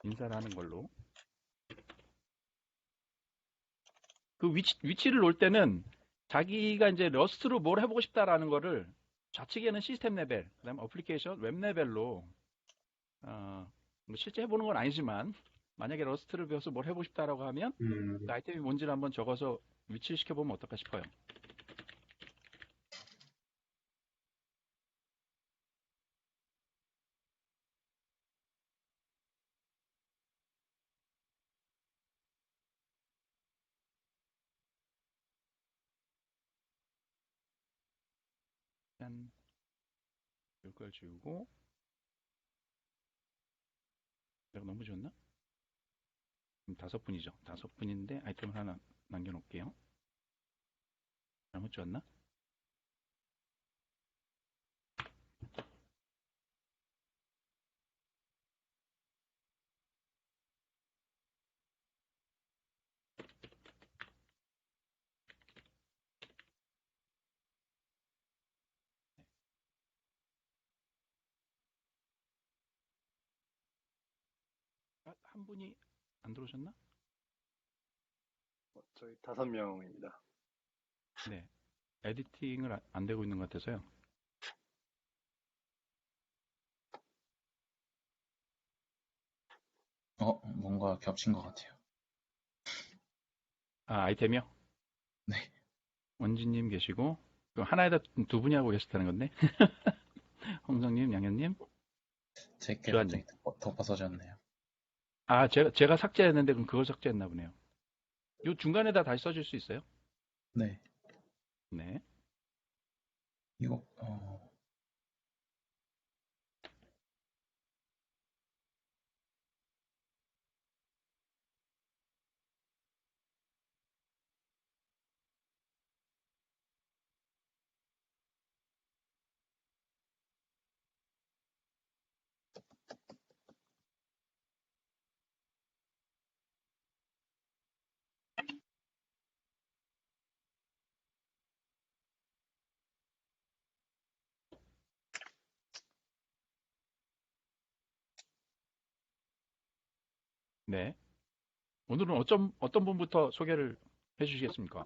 인사를 하는 걸로. 그 위치를 놓을 때는 자기가 이제 러스트로 뭘 해보고 싶다라는 거를 좌측에는 시스템 레벨, 그다음 어플리케이션, 웹 레벨로 뭐 실제 해보는 건 아니지만 만약에 러스트를 배워서 뭘 해보고 싶다라고 하면 그 음, 아이템이 뭔지를 한번 적어서 위치를 시켜보면 어떨까 싶어요. 일단 이걸 지우고 내가 너무 지웠나? 지금 5분이죠. 5분인데 아이템을 하나 남겨놓을게요. 잘못 지웠나? 한 분이 안 들어오셨나? 저희 5명입니다. 네. 에디팅을 안 되고 있는 것 같아서요. 뭔가 겹친 것 같아요. 아이템이요? 네. 원진님 계시고 그럼 하나에다 두 분이 하고 계셨다는 건데 홍성님, 양현님, 제게 주한님. 갑자기 덮어서졌네요. 제가 삭제했는데 그럼 그걸 삭제했나 보네요. 요 중간에다 다시 써줄 수 있어요? 네. 네. 이거, 네. 오늘은 어떤 분부터 소개를 해주시겠습니까?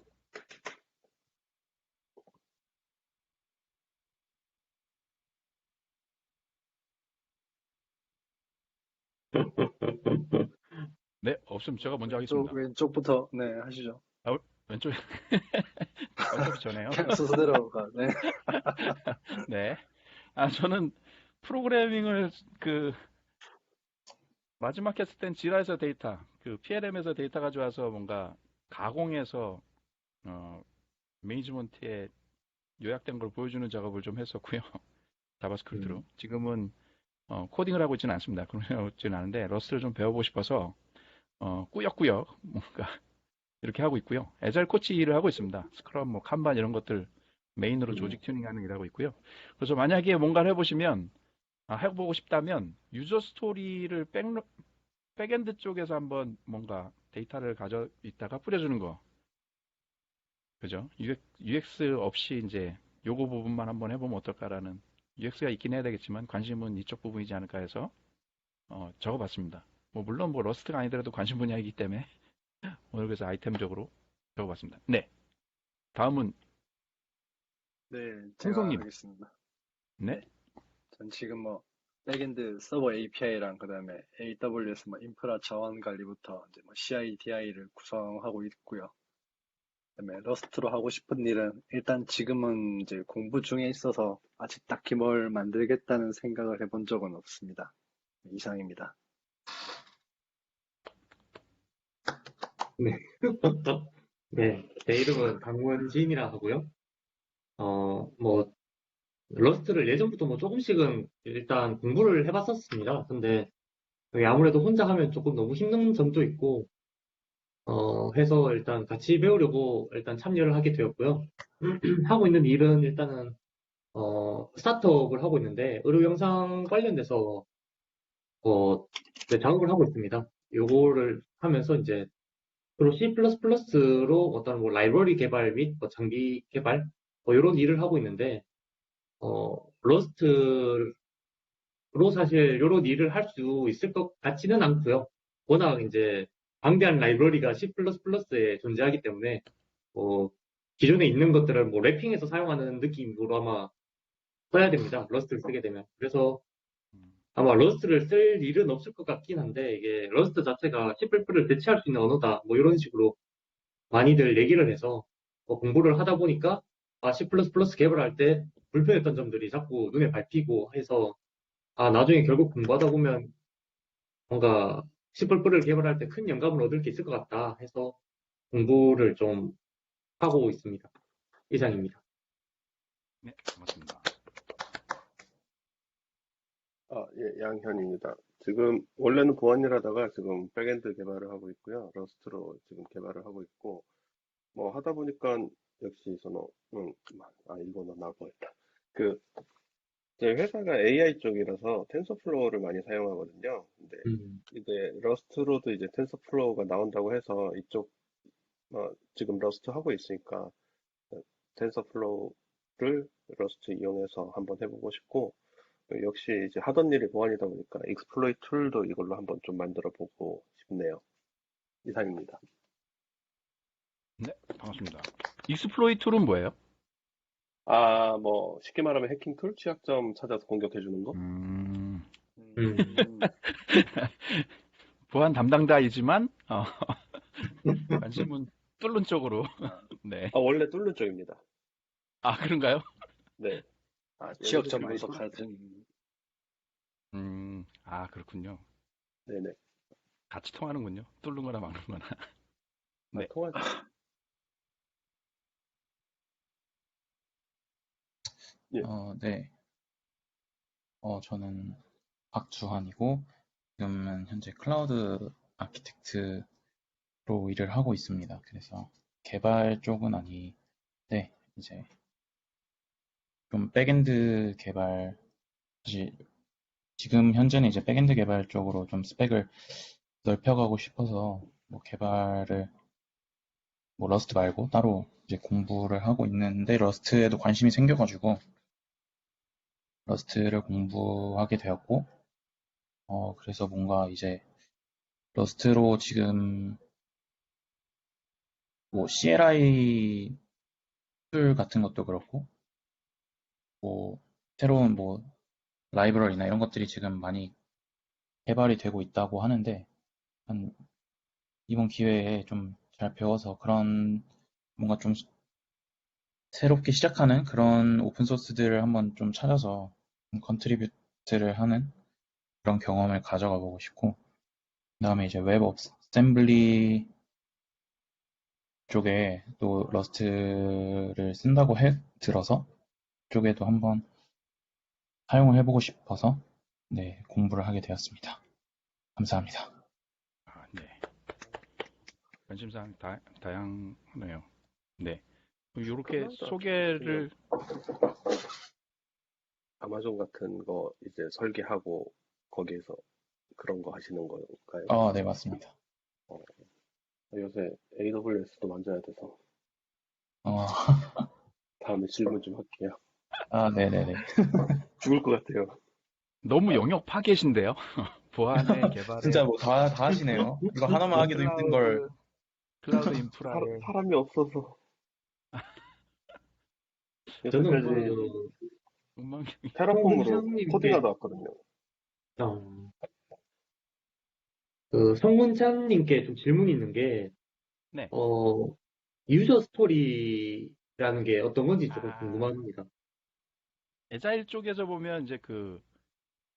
네, 없으면 제가 먼저 하겠습니다. 왼쪽부터, 네, 하시죠. 왼쪽에 어차피 전에요. 그냥 순서대로 가, 네. 네. 저는 프로그래밍을 마지막 했을 땐 지라에서 데이터, PLM에서 데이터 가져와서 뭔가 가공해서 매니지먼트에 요약된 걸 보여주는 작업을 좀 했었고요. 자바스크립트로. 지금은 코딩을 하고 있지는 않습니다. 그러지는 않은데 러스트를 좀 배워보고 싶어서 꾸역꾸역 뭔가 이렇게 하고 있고요. 에자일 코치 일을 하고 있습니다. 스크럼, 뭐 칸반 이런 것들 메인으로 조직 튜닝하는 일을 하고 있고요. 그래서 만약에 뭔가를 해보시면 해보고 싶다면 유저 스토리를 백엔드 쪽에서 한번 뭔가 데이터를 가져 있다가 뿌려주는 거. 그죠? UX 없이 이제 요거 부분만 한번 해보면 어떨까라는 UX가 있긴 해야 되겠지만 관심은 이쪽 부분이지 않을까 해서 적어봤습니다. 뭐 물론 뭐 러스트가 아니더라도 관심 분야이기 때문에 오늘 그래서 아이템적으로 적어봤습니다. 네, 다음은 네, 제가 홍성님. 하겠습니다. 네, 네. 전 지금 뭐, 백엔드 서버 API랑 그다음에 AWS 뭐 인프라 자원 관리부터 이제 뭐 CI/DI를 구성하고 있고요. 그다음에 러스트로 하고 싶은 일은 일단 지금은 이제 공부 중에 있어서 아직 딱히 뭘 만들겠다는 생각을 해본 적은 없습니다. 이상입니다. 네. 네, 제 이름은 강원진이라 하고요. 뭐, 러스트를 예전부터 뭐 조금씩은 일단 공부를 해봤었습니다. 근데 그게 아무래도 혼자 하면 조금 너무 힘든 점도 있고, 해서 일단 같이 배우려고 일단 참여를 하게 되었고요. 하고 있는 일은 일단은, 스타트업을 하고 있는데, 의료 영상 관련돼서, 이제 작업을 하고 있습니다. 요거를 하면서 이제 주로 C++로 어떤 뭐 라이브러리 개발 및 뭐 장비 개발 뭐 이런 일을 하고 있는데 러스트로 사실 이런 일을 할 수 있을 것 같지는 않고요. 워낙 이제 방대한 라이브러리가 C++에 존재하기 때문에 뭐 기존에 있는 것들을 뭐 랩핑해서 사용하는 느낌으로 아마 써야 됩니다. 러스트를 쓰게 되면. 그래서 음, 아마 러스트를 쓸 일은 없을 것 같긴 한데 이게 러스트 자체가 C++를 대체할 수 있는 언어다. 뭐 이런 식으로 많이들 얘기를 해서 공부를 하다 보니까 C++ 개발할 때 불편했던 점들이 자꾸 눈에 밟히고 해서 나중에 결국 공부하다 보면 뭔가 C++를 개발할 때 큰 영감을 얻을 게 있을 것 같다 해서 공부를 좀 하고 있습니다. 이상입니다. 네, 고맙습니다. 예, 양현입니다. 지금 원래는 보안일 하다가 지금 백엔드 개발을 하고 있고요. 러스트로 지금 개발을 하고 있고 뭐 하다 보니까 역시 이거는 나올 뻔했다. 그 제 회사가 AI 쪽이라서 텐서플로우를 많이 사용하거든요. 근데 음, 이제 러스트로도 이제 텐서플로우가 나온다고 해서 이쪽 지금 러스트 하고 있으니까 텐서플로우를 러스트 이용해서 한번 해보고 싶고 역시 이제 하던 일이 보안이다 보니까 익스플로이트 툴도 이걸로 한번 좀 만들어 보고 싶네요. 이상입니다. 네, 반갑습니다. 익스플로이 툴은 뭐예요? 뭐 쉽게 말하면 해킹 툴? 취약점 찾아서 공격해 주는 거? 음, 보안 담당자이지만 관심은 뚫는 쪽으로. 네. 원래 뚫는 쪽입니다. 아, 그런가요? 네. 취약점 얘네들이 많이 분석하는. 그렇군요. 네네. 같이 통하는군요. 뚫는 거나 막는 거나. 네. 통하죠. 예. 네. 저는 박주환이고, 지금은 현재 클라우드 아키텍트로 일을 하고 있습니다. 그래서 개발 쪽은 아닌데, 이제 좀 백엔드 개발, 사실 지금 현재는 이제 백엔드 개발 쪽으로 좀 스펙을 넓혀가고 싶어서 뭐 개발을 뭐 러스트 말고 따로 이제 공부를 하고 있는데 러스트에도 관심이 생겨가지고 러스트를 공부하게 되었고 그래서 뭔가 이제 러스트로 지금 뭐 CLI 툴 같은 것도 그렇고 뭐 새로운 뭐 라이브러리나 이런 것들이 지금 많이 개발이 되고 있다고 하는데 한 이번 기회에 좀 잘 배워서 그런 뭔가 좀 새롭게 시작하는 그런 오픈소스들을 한번 좀 찾아서 컨트리뷰트를 하는 그런 경험을 가져가 보고 싶고, 그 다음에 이제 웹 어셈블리 쪽에 또 러스트를 쓴다고 들어서 그쪽에도 한번 사용을 해보고 싶어서 네, 공부를 하게 되었습니다. 감사합니다. 네. 관심사항 다양하네요. 네. 이렇게 클라우드 소개를 아마존 같은 거 이제 설계하고 거기에서 그런 거 하시는 건가요? 네, 맞습니다. 요새 AWS도 만져야 돼서 어, 다음에 질문 좀 할게요. 네네네. 죽을 것 같아요. 너무 영역 파괴신데요. 보안의 개발에 진짜 뭐 다 하시네요. 이거 하나만 하기도 힘든 걸. 클라우드 인프라에 사람이 없어서 저는 여태까지 엉망이 테라폼으로 성문창님께 코딩하다 왔거든요. 성문창님께 좀 질문이 있는 게 네. 유저 스토리라는 게 어떤 건지 조금 아. 궁금합니다. 에자일 쪽에서 보면 이제 그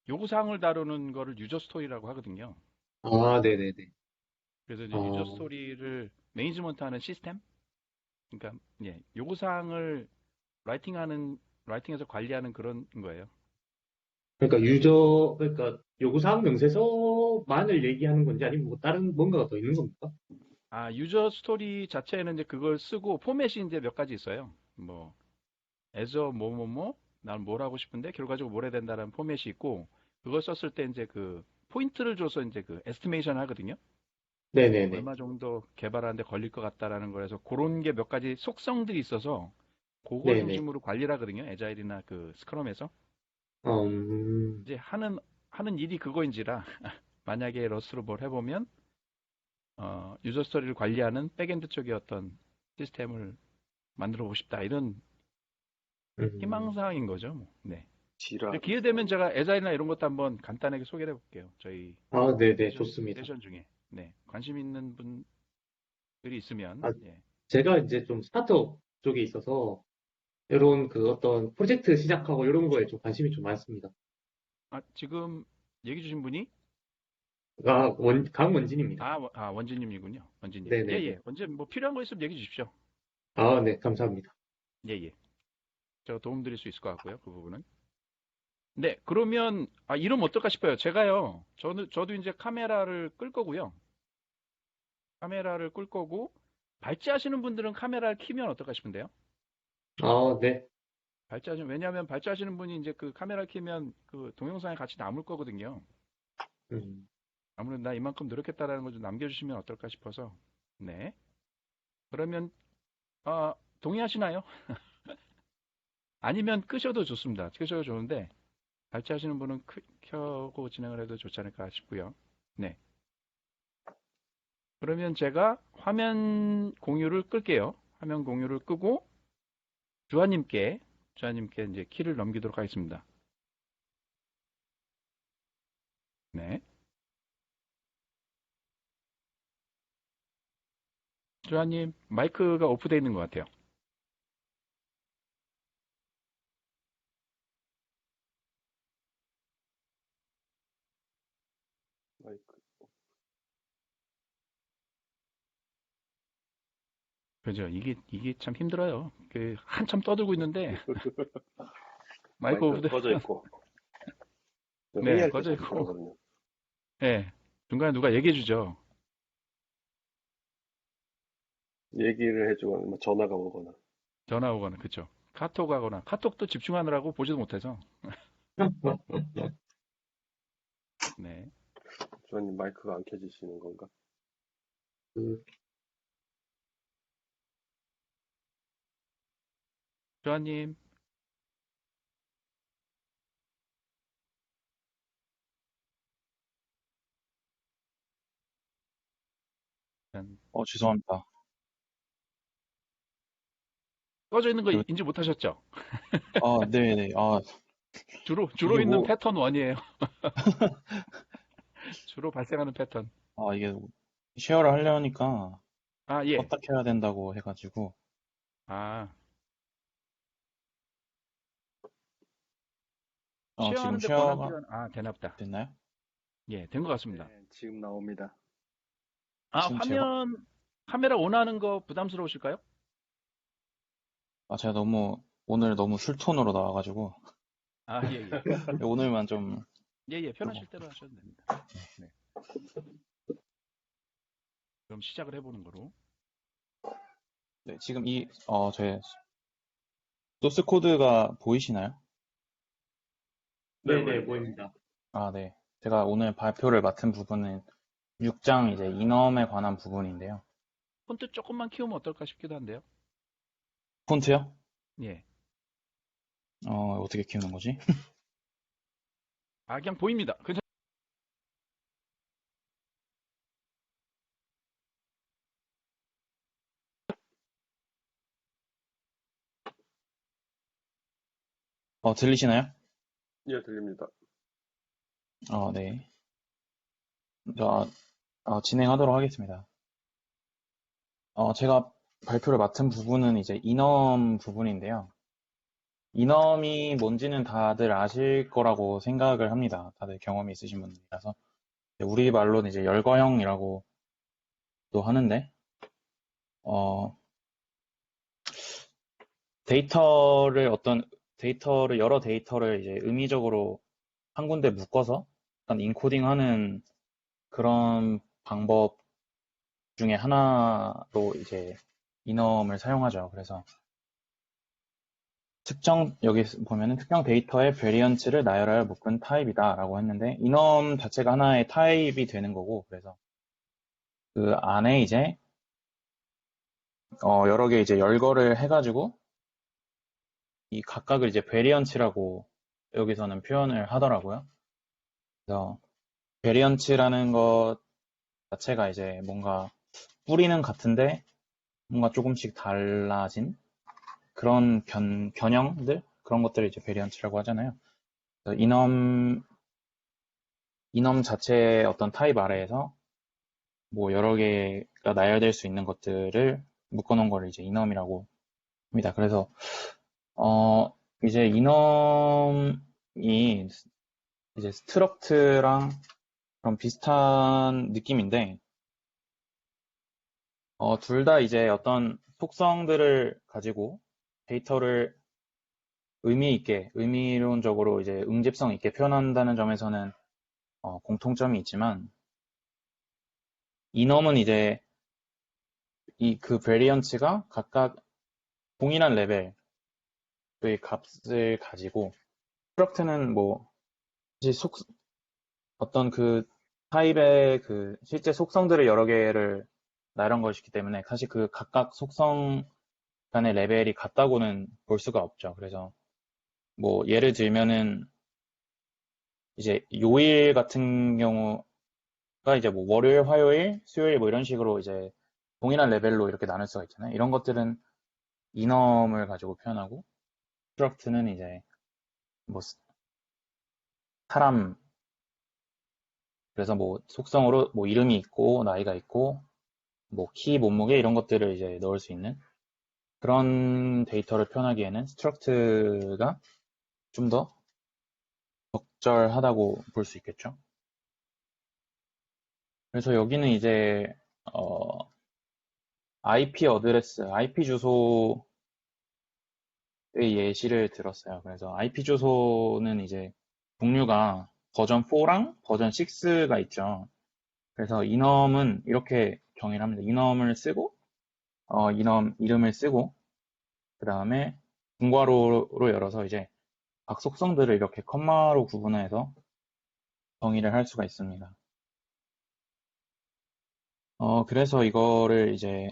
요구사항을 다루는 거를 유저 스토리라고 하거든요. 네네네. 그래서 이제 유저 스토리를 매니지먼트하는 시스템? 그러니까 요구사항을 라이팅해서 관리하는 그런 거예요. 그러니까 요구사항 명세서만을 얘기하는 건지 아니면 뭐 다른 뭔가가 더 있는 겁니까? 유저 스토리 자체에는 이제 그걸 쓰고 포맷이 이제 몇 가지 있어요. 뭐 as 뭐뭐뭐 난 뭘 하고 싶은데 결과적으로 뭘 해야 된다는 포맷이 있고 그걸 썼을 때 이제 그 포인트를 줘서 이제 그 에스티메이션 하거든요. 네네네. 얼마 정도 개발하는데 걸릴 것 같다라는 거라서 그런 게 몇 가지 속성들이 있어서 그거 네네. 중심으로 관리를 하거든요. 에자일이나 그 스크럼에서. 이제 하는 하는 일이 그거인지라 만약에 러스트로 뭘 해보면 유저 스토리를 관리하는 백엔드 쪽의 어떤 시스템을 만들어 보고 싶다 이런 희망사항인 거죠. 뭐. 네. 지라. 기회 되면 제가 에자일이나 이런 것도 한번 간단하게 소개를 해볼게요. 저희 아, 네네, 좋습니다. 세션 중에 네 관심 있는 분들이 있으면 아, 예. 제가 이제 좀 스타트업 쪽에 있어서 이런 그 어떤 프로젝트 시작하고 이런 거에 좀 관심이 좀 많습니다. 지금 얘기 주신 분이 강원진입니다. 원진님이군요. 원진님. 네네네. 예예. 언제 뭐 필요한 거 있으면 얘기 주십시오. 아, 네, 감사합니다. 예예. 제가 도움 드릴 수 있을 것 같고요. 그 부분은. 네, 그러면 이러면 어떨까 싶어요. 제가요. 저도 이제 카메라를 끌 거고요. 카메라를 끌 거고 발제하시는 분들은 카메라를 켜면 어떨까 싶은데요. 아, 네. 왜냐하면 발제하시는 분이 이제 그 카메라 켜면 그 동영상에 같이 남을 거거든요. 음, 아무래도 나 이만큼 노력했다라는 걸 좀 남겨주시면 어떨까 싶어서. 네. 그러면 동의하시나요? 아니면 끄셔도 좋습니다. 끄셔도 좋은데 발제하시는 분은 켜고 진행을 해도 좋지 않을까 싶고요. 네. 그러면 제가 화면 공유를 끌게요. 화면 공유를 끄고 주하님께 이제 키를 넘기도록 하겠습니다. 네. 주하님 마이크가 오프되어 있는 것 같아요. 마이크. 그죠? 이게 참 힘들어요. 한참 떠들고 있는데 마이크 마이크 오프돼. 꺼져 있고. 네, 회의할 때 꺼져 자주 있고. 그러거든요. 네. 중간에 누가 얘기해 주죠. 얘기를 해주거나 뭐 전화가 오거나. 전화 오거나 그쵸. 카톡 하거나 카톡도 집중하느라고 보지도 못해서. 네. 주원님 마이크가 안 켜지시는 건가? 그, 주하님. 일단 죄송합니다. 꺼져 있는 거 그, 인지 못하셨죠? 네네. 주로 이게 있는 뭐, 패턴 원이에요. 주로 발생하는 패턴. 이게 쉐어를 하려니까 예. 껐다 켜야 된다고 해가지고, 지금 쉐어하는데 쉐어가 권한기가 되나 보다. 됐나요? 예, 된 것 같습니다. 네, 지금 나옵니다. 지금 제가, 카메라 온하는 거 부담스러우실까요? 제가 오늘 너무 술톤으로 나와가지고, 예, 예. 오늘만 좀, 예, 편하실 대로 하셔도 됩니다. 네. 그럼 시작을 해보는 거로. 네, 지금 저의 소스 코드가 보이시나요? 네네, 보입니다. 네. 제가 오늘 발표를 맡은 부분은 6장 이제 인엄에 관한 부분인데요. 폰트 조금만 키우면 어떨까 싶기도 한데요. 폰트요? 예. 어떻게 키우는 거지? 그냥 보입니다. 들리시나요? 예, 들립니다. 네. 진행하도록 하겠습니다. 제가 발표를 맡은 부분은 이제 인엄 부분인데요. 인엄이 뭔지는 다들 아실 거라고 생각을 합니다. 다들 경험이 있으신 분들이라서. 우리말로는 이제 열거형이라고도 하는데, 여러 데이터를 이제 의미적으로 한 군데 묶어서 약간 인코딩하는 그런 방법 중에 하나로 이제 인엄을 사용하죠. 그래서 여기 보면은 특정 데이터의 베리언츠를 나열하여 묶은 타입이다 라고 했는데, 인엄 자체가 하나의 타입이 되는 거고, 그래서 그 안에 이제 여러 개 이제 열거를 해가지고 이 각각을 이제 베리언츠라고 여기서는 표현을 하더라고요. 그래서 베리언츠라는 것 자체가 이제 뭔가 뿌리는 같은데 뭔가 조금씩 달라진 그런 변형들 그런 것들을 이제 베리언츠라고 하잖아요. 그래서 이넘 자체의 어떤 타입 아래에서 뭐 여러 개가 나열될 수 있는 것들을 묶어놓은 거를 이제 이넘이라고 합니다. 그래서 이제 이넘이 이제 스트럭트랑 그런 비슷한 느낌인데 둘 다 이제 어떤 속성들을 가지고 데이터를 의미 있게, 의미론적으로 이제 응집성 있게 표현한다는 점에서는 공통점이 있지만, 이넘은 이제 그 베리언츠가 각각 동일한 레벨의 값을 가지고, 스트럭트는 뭐, 사실 어떤 그 타입의 그 실제 속성들을 여러 개를 나열한 것이기 때문에 사실 그 각각 속성 간의 레벨이 같다고는 볼 수가 없죠. 그래서 뭐 예를 들면은 이제 요일 같은 경우가 이제 뭐 월요일, 화요일, 수요일 뭐 이런 식으로 이제 동일한 레벨로 이렇게 나눌 수가 있잖아요. 이런 것들은 이넘을 가지고 표현하고 스트럭트는 이제 뭐 사람 그래서 뭐 속성으로 뭐 이름이 있고 나이가 있고 뭐 키, 몸무게 이런 것들을 이제 넣을 수 있는 그런 데이터를 표현하기에는 스트럭트가 좀 더 적절하다고 볼 수 있겠죠. 그래서 여기는 이제 IP 어드레스, IP 주소의 예시를 들었어요. 그래서 IP 주소는 이제 종류가 버전 4랑 버전 6가 있죠. 그래서 이넘은 이렇게 정의를 합니다. 이넘을 쓰고, 이넘 이름을 쓰고, 그 다음에 분괄호로 열어서 이제 각 속성들을 이렇게 컴마로 구분해서 정의를 할 수가 있습니다. 그래서 이거를 이제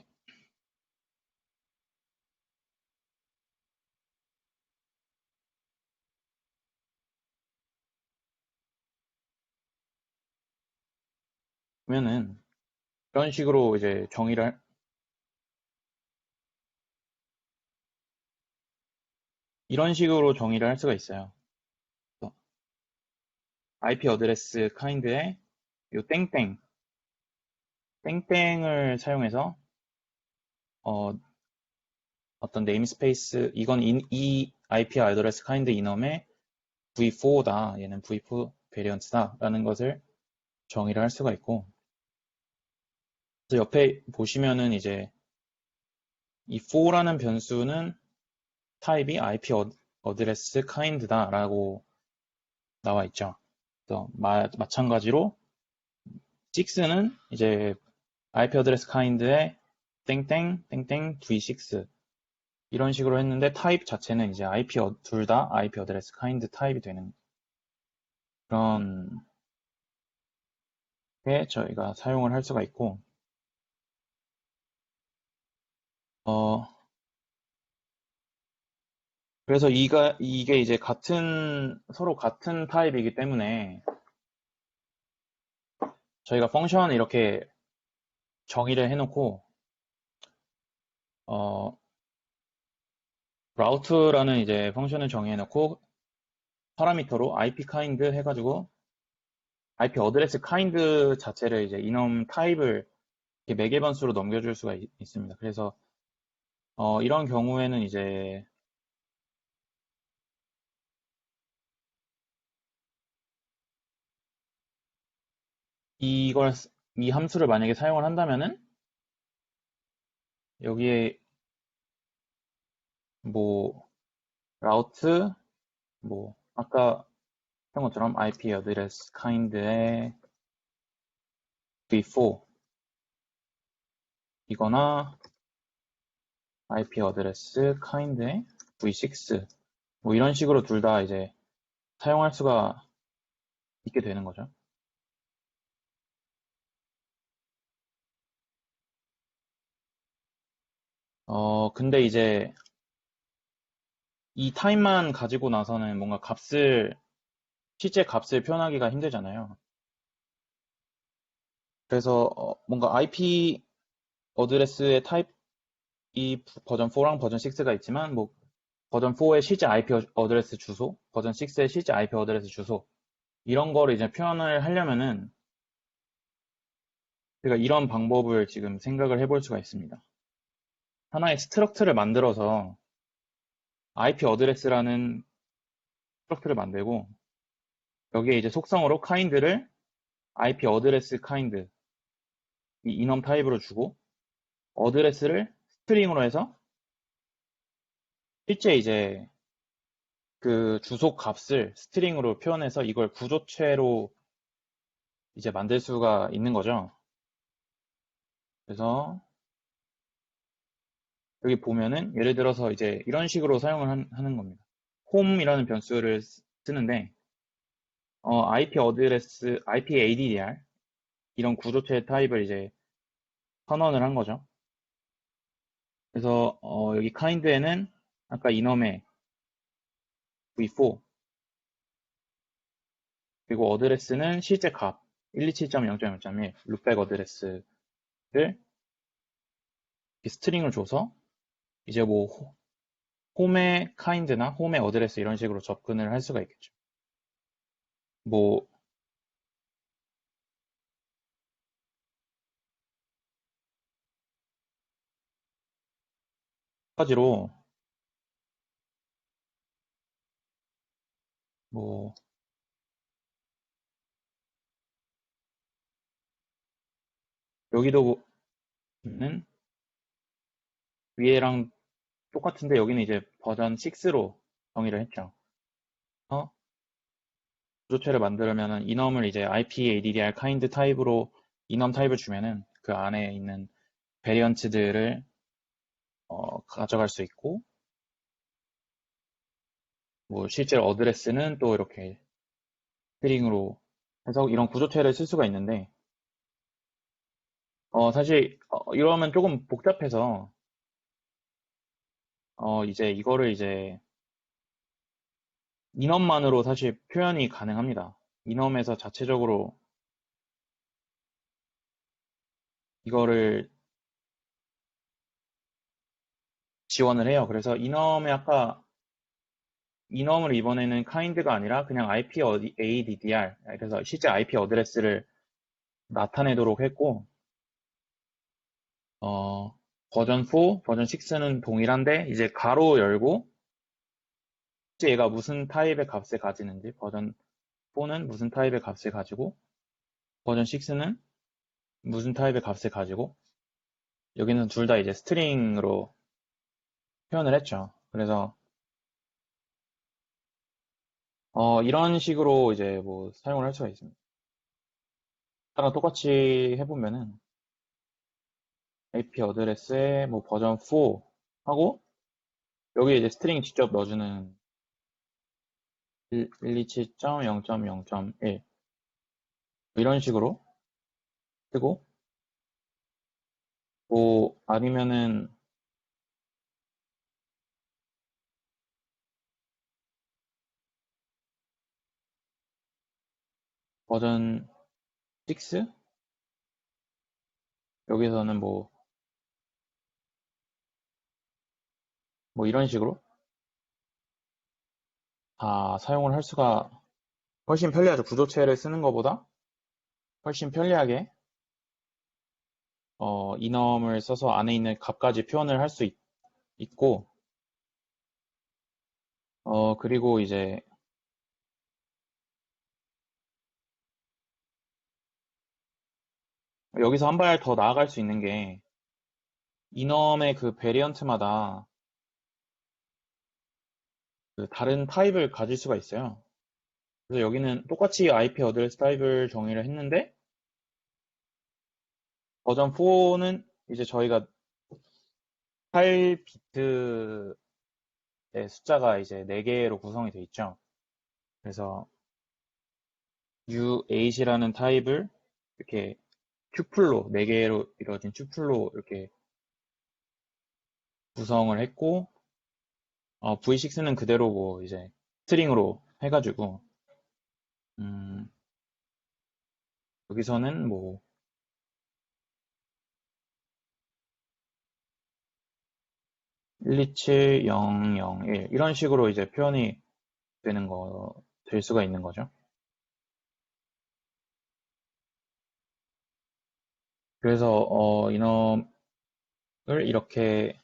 보면은 이런 식으로 이제 이런 식으로 정의를 할 수가 있어요. IP 어드레스 카인드에 요 땡땡을 사용해서 어떤 네임스페이스 이건 이 IP 어드레스 카인드 이넘의 v4다. 얘는 v4 베리언트다. 라는 것을 정의를 할 수가 있고 그래서 옆에 보시면은 이제 이 4라는 변수는 타입이 IP 어드레스 카인드다 라고 나와 있죠. 그래서 마찬가지로 6는 이제 IP 어드레스 카인드의 땡땡 v6 이런 식으로 했는데 타입 자체는 이제 둘 다 IP 어드레스 카인드 타입이 되는 그런 게 저희가 사용을 할 수가 있고 그래서 이게 이제 서로 같은 타입이기 때문에 저희가 펑션을 이렇게 정의를 해놓고 route라는 이제 펑션을 정의해놓고 파라미터로 IP kind 해가지고 IP 어드레스 kind 자체를 이제 이넘 타입을 매개 변수로 넘겨줄 수가 있습니다. 그래서 이런 경우에는 이제 이 함수를 만약에 사용을 한다면은 여기에 뭐 route 뭐 아까 했던 것처럼 IP 어드레스 kind의 v4 이거나 IP 어드레스 kind의 v6 뭐 이런 식으로 둘 다 이제 사용할 수가 있게 되는 거죠. 근데 이제 이 타입만 가지고 나서는 뭔가 값을 실제 값을 표현하기가 힘들잖아요. 그래서 뭔가 IP 어드레스의 타입이 버전 4랑 버전 6가 있지만 뭐 버전 4의 실제 IP 어드레스 주소, 버전 6의 실제 IP 어드레스 주소 이런 거를 이제 표현을 하려면은 제가 이런 방법을 지금 생각을 해볼 수가 있습니다. 하나의 스트럭트를 만들어서 IP 어드레스라는 스트럭트를 만들고 여기에 이제 속성으로 kind를 IP 어드레스 kind 이 인엄 타입으로 주고 어드레스를 스트링으로 해서 실제 이제 그 주소 값을 스트링으로 표현해서 이걸 구조체로 이제 만들 수가 있는 거죠. 그래서 여기 보면은 예를 들어서 이제 이런 식으로 사용을 하는 겁니다. 홈이라는 변수를 쓰는데 IP 어드레스, IP ADDR 이런 구조체 타입을 이제 선언을 한 거죠. 그래서 여기 kind에는 아까 이넘의 v4 그리고 어드레스는 실제 값 127.0.0.1 룩백 어드레스를 스트링을 줘서 이제 뭐 홈의 kind나 홈의 어드레스 이런 식으로 접근을 할 수가 있겠죠. 뭐 가지로 뭐 여기도 는 위에랑 똑같은데 여기는 이제 버전 6로 정의를 했죠. 구조체를 만들면은 enum을 이제 IPADDR kind 타입으로 enum 타입을 주면은 그 안에 있는 베리언츠들을 가져갈 수 있고 뭐 실제로 어드레스는 또 이렇게 스트링으로 해서 이런 구조체를 쓸 수가 있는데 사실 이러면 조금 복잡해서 이제 이거를 이제 enum만으로 사실 표현이 가능합니다. enum에서 자체적으로 이거를 지원을 해요. 그래서 enum에 아까 enum을 이번에는 kind가 아니라 그냥 IP ADDR 그래서 실제 IP 어드레스를 나타내도록 했고 버전 4, 버전 6는 동일한데 이제 가로 열고 실제 얘가 무슨 타입의 값을 가지는지 버전 4는 무슨 타입의 값을 가지고 버전 6는 무슨 타입의 값을 가지고 여기는 둘 다 이제 스트링으로 표현을 했죠. 그래서 이런 식으로 이제 뭐 사용을 할 수가 있습니다. 따라 똑같이 해보면은 IP 어드레스에 뭐 버전 4 하고 여기 이제 스트링 직접 넣어주는 127.0.0.1 이런 식으로 쓰고 뭐 아니면은 버전 6 여기서는 뭐 이런 식으로 다 사용을 할 수가 훨씬 편리하죠. 구조체를 쓰는 것보다 훨씬 편리하게 enum을 써서 안에 있는 값까지 표현을 할 수 있고 그리고 이제 여기서 한 발 더 나아갈 수 있는 게 enum의 그 베리언트마다 그 다른 타입을 가질 수가 있어요. 그래서 여기는 똑같이 IP 어드레스 타입을 정의를 했는데 버전 4는 이제 저희가 8비트의 숫자가 이제 4개로 구성이 되어 있죠. 그래서 U8이라는 타입을 이렇게 튜플로 4개로 이루어진 튜플로 이렇게 구성을 했고 V6는 그대로 뭐 이제 스트링으로 해가지고 여기서는 뭐 127001 이런 식으로 이제 표현이 될 수가 있는 거죠. 그래서 이놈을 이렇게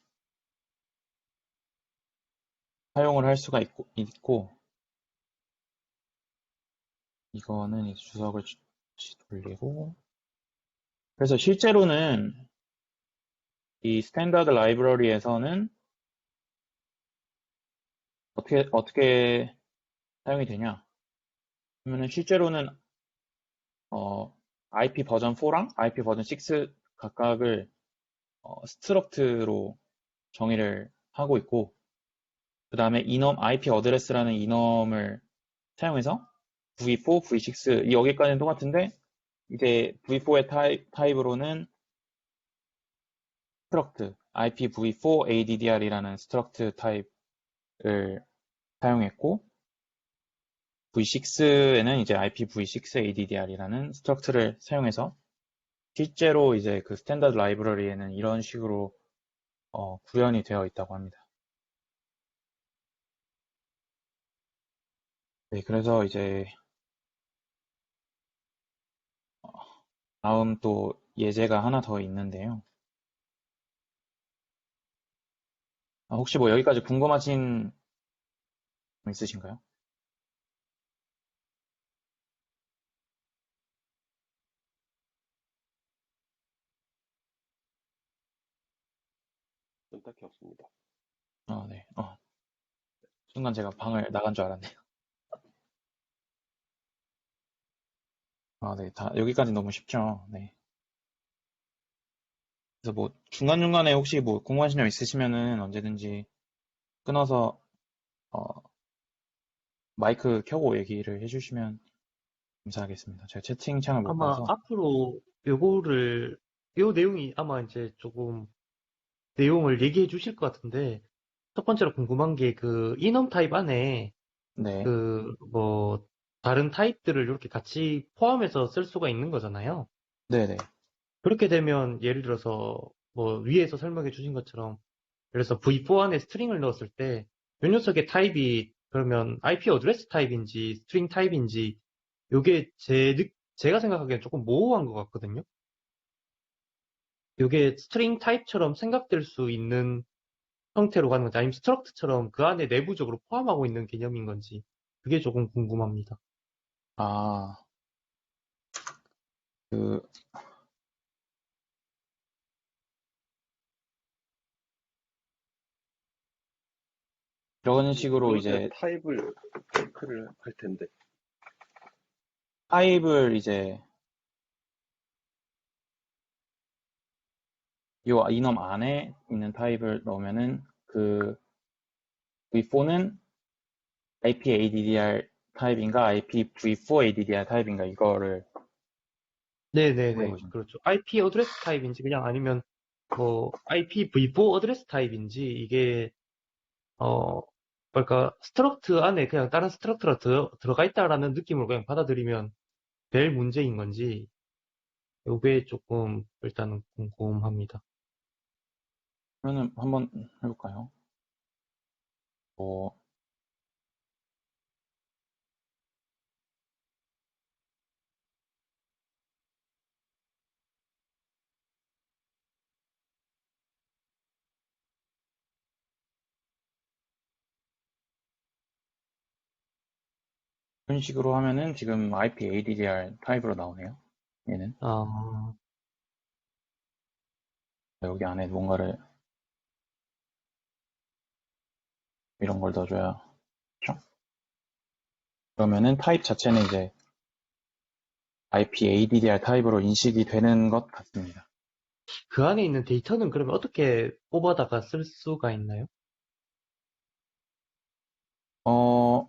사용을 할 수가 있고 이거는 이제 주석을 다시 돌리고 그래서 실제로는 이 스탠다드 라이브러리에서는 어떻게 사용이 되냐 그러면은 실제로는 IP 버전 4랑 IP 버전 6 각각을 스트럭트로 정의를 하고 있고 그 다음에 이넘 IP 어드레스라는 이넘을 사용해서 v4, v6 여기까지는 똑같은데 이제 v4의 타입으로는 스트럭트 IPv4 ADDR이라는 스트럭트 타입을 사용했고 v6에는 이제 IPv6 ADDR이라는 스트럭트를 사용해서 실제로 이제 그 스탠다드 라이브러리에는 이런 식으로 구현이 되어 있다고 합니다. 네, 그래서 이제 다음 또 예제가 하나 더 있는데요. 혹시 뭐 여기까지 궁금하신 점 있으신가요? 전 딱히 없습니다. 네. 순간 제가 방을 나간 줄 알았네요. 네. 여기까지 너무 쉽죠. 네. 그래서 뭐 중간중간에 혹시 뭐 궁금하신 점 있으시면은 언제든지 끊어서 마이크 켜고 얘기를 해주시면 감사하겠습니다. 제가 채팅창을 못 아마 봐서. 앞으로 요 내용이 아마 이제 조금 내용을 얘기해 주실 것 같은데, 첫 번째로 궁금한 게 그 인원 타입 안에 네. 그 뭐 다른 타입들을 이렇게 같이 포함해서 쓸 수가 있는 거잖아요. 네네. 그렇게 되면 예를 들어서 뭐 위에서 설명해 주신 것처럼 그래서 v4 안에 스트링을 넣었을 때 요 녀석의 타입이 그러면 IP 어드레스 타입인지 스트링 타입인지 요게 제가 생각하기엔 조금 모호한 것 같거든요. 요게 스트링 타입처럼 생각될 수 있는 형태로 가는 건지 아니면 스트럭트처럼 그 안에 내부적으로 포함하고 있는 개념인 건지 그게 조금 궁금합니다. 아, 그, 이런 식으로 그럴 때 이제 타입을 체크를 할 텐데. 타입을 이제 요 이넘 안에 있는 타입을 넣으면은 그 v4는 IPADDR 타입인가 IPv4ADDR 타입인가 이거를 네네네. 물어보신 그렇죠. IP 어드레스 타입인지 그냥 아니면 뭐 IPv4 어드레스 타입인지 이게 그러니까 스트럭트 안에 그냥 다른 스트럭트가 들어가 있다라는 느낌으로 그냥 받아들이면 될 문제인 건지 요게 조금 일단은 궁금합니다. 그러면 한번 해볼까요? 뭐 이런 식으로 하면은 지금 IPADDR 타입으로 나오네요. 얘는 아, 여기 안에 뭔가를 이런 걸 넣어줘야 죠 그러면은 타입 자체는 이제 IPADDR 타입으로 인식이 되는 것 같습니다. 그 안에 있는 데이터는 그러면 어떻게 뽑아다가 쓸 수가 있나요? 어,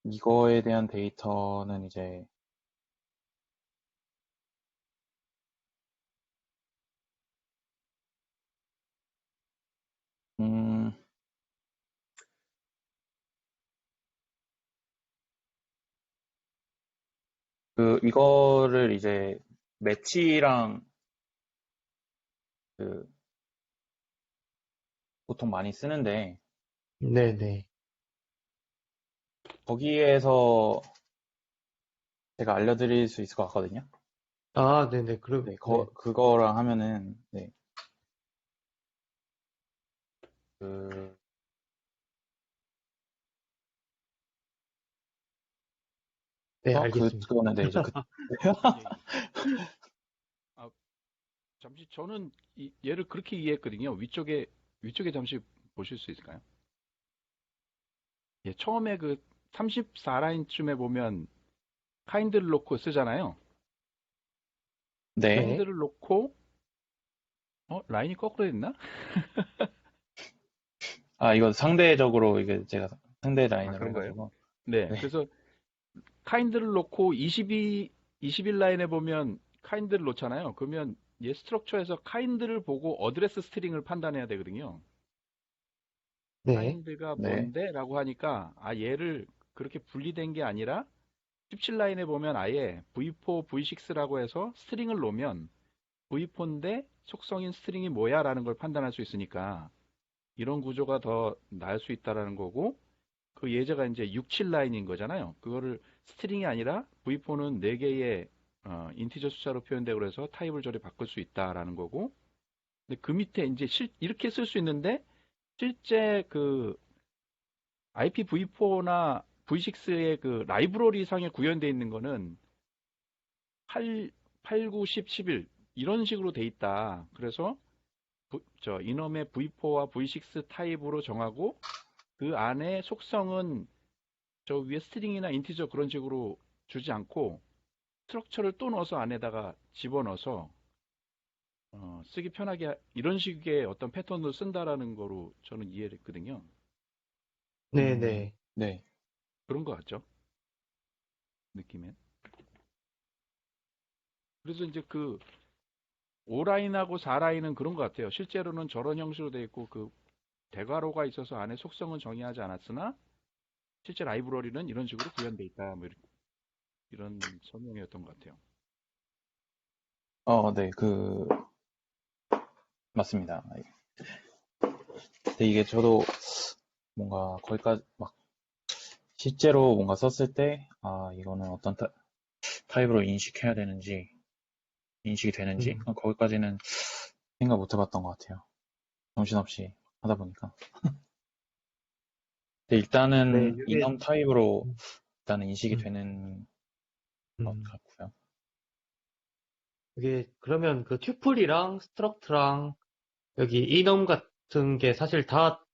이거에 대한 데이터는 이제 음, 이거를 이제 매치랑 그 보통 많이 쓰는데 네네. 거기에서 제가 알려드릴 수 있을 것 같거든요. 아, 네네. 네, 네. 그거랑 하면은 네, 그, 네, 알겠습니다. 그거는 네, 이제 예, 예. 아, 잠시 저는 얘를 그렇게 이해했거든요. 위쪽에 잠시 보실 수 있을까요? 예, 처음에 그 34라인쯤에 보면 카인드를 놓고 쓰잖아요. 네. 네. 카인드를 놓고 라인이 거꾸로 됐나? 이거 상대적으로 이게 제가 상대 아, 라인으로 그런가요? 해가지고 네, 네, 그래서 카인드를 놓고 21 라인에 보면 카인드를 놓잖아요. 그러면 얘 스트럭처에서 카인드를 보고 어드레스 스트링을 판단해야 되거든요. 네. 카인드가 네, 뭔데? 라고 하니까 얘를 그렇게 분리된 게 아니라 17라인에 보면 아예 V4, V6라고 해서 스트링을 놓으면 V4인데 속성인 스트링이 뭐야? 라는 걸 판단할 수 있으니까 이런 구조가 더 나을 수 있다라는 거고 그 예제가 이제 67 라인인 거잖아요. 그거를 스트링이 아니라 V4는 4개의 인티저 숫자로 표현되고 그래서 타입을 저리 바꿀 수 있다라는 거고 근데 그 밑에 이제 이렇게 쓸 수 있는데 실제 그 IPv4나 V6의 그 라이브러리 상에 구현되어 있는 거는 8, 9, 10, 11 이런 식으로 돼 있다. 그래서 이놈의 V4와 V6 타입으로 정하고 그 안에 속성은 저 위에 스트링이나 인티저 그런 식으로 주지 않고 스트럭처를 또 넣어서 안에다가 집어넣어서 쓰기 편하게 이런 식의 어떤 패턴을 쓴다라는 거로 저는 이해를 했거든요. 네네. 네, 그런 거 같죠? 느낌엔. 그래서 이제 그 5라인하고 4라인은 그런 것 같아요. 실제로는 저런 형식으로 돼 있고 그 대괄호가 있어서 안에 속성은 정의하지 않았으나 실제 라이브러리는 이런 식으로 구현돼 있다. 뭐 이런 설명이었던 것 같아요. 네, 맞습니다. 근데 이게 저도 뭔가 거기까지 막 실제로 뭔가 썼을 때, 이거는 어떤 타입으로 인식해야 되는지, 인식이 되는지, 음. 거기까지는 생각 못 해봤던 것 같아요. 정신없이 하다 보니까. 근데 네, 일단은 이게, 이넘 타입으로 음, 일단은 인식이 음, 되는 것 음. 같고요. 이게, 그러면 그 튜플이랑 스트럭트랑 여기 이넘 같은 게 사실 다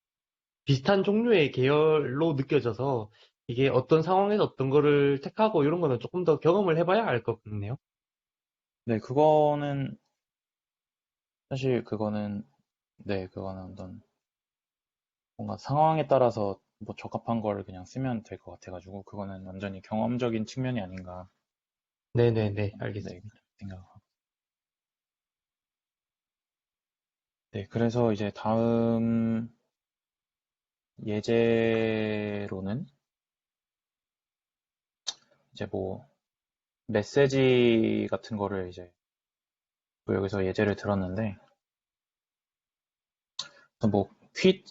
비슷한 종류의 계열로 느껴져서 이게 어떤 상황에서 어떤 거를 택하고 이런 거는 조금 더 경험을 해봐야 알 것 같네요. 네, 사실 그거는 어떤 뭔가 상황에 따라서 뭐 적합한 거를 그냥 쓰면 될 것 같아가지고, 그거는 완전히 경험적인 측면이 아닌가, 네네네, 네, 알겠습니다. 생각하고. 네, 그래서 이제 다음 예제로는 이제 뭐 메시지 같은 거를 이제 또 여기서 예제를 들었는데, 뭐 quit,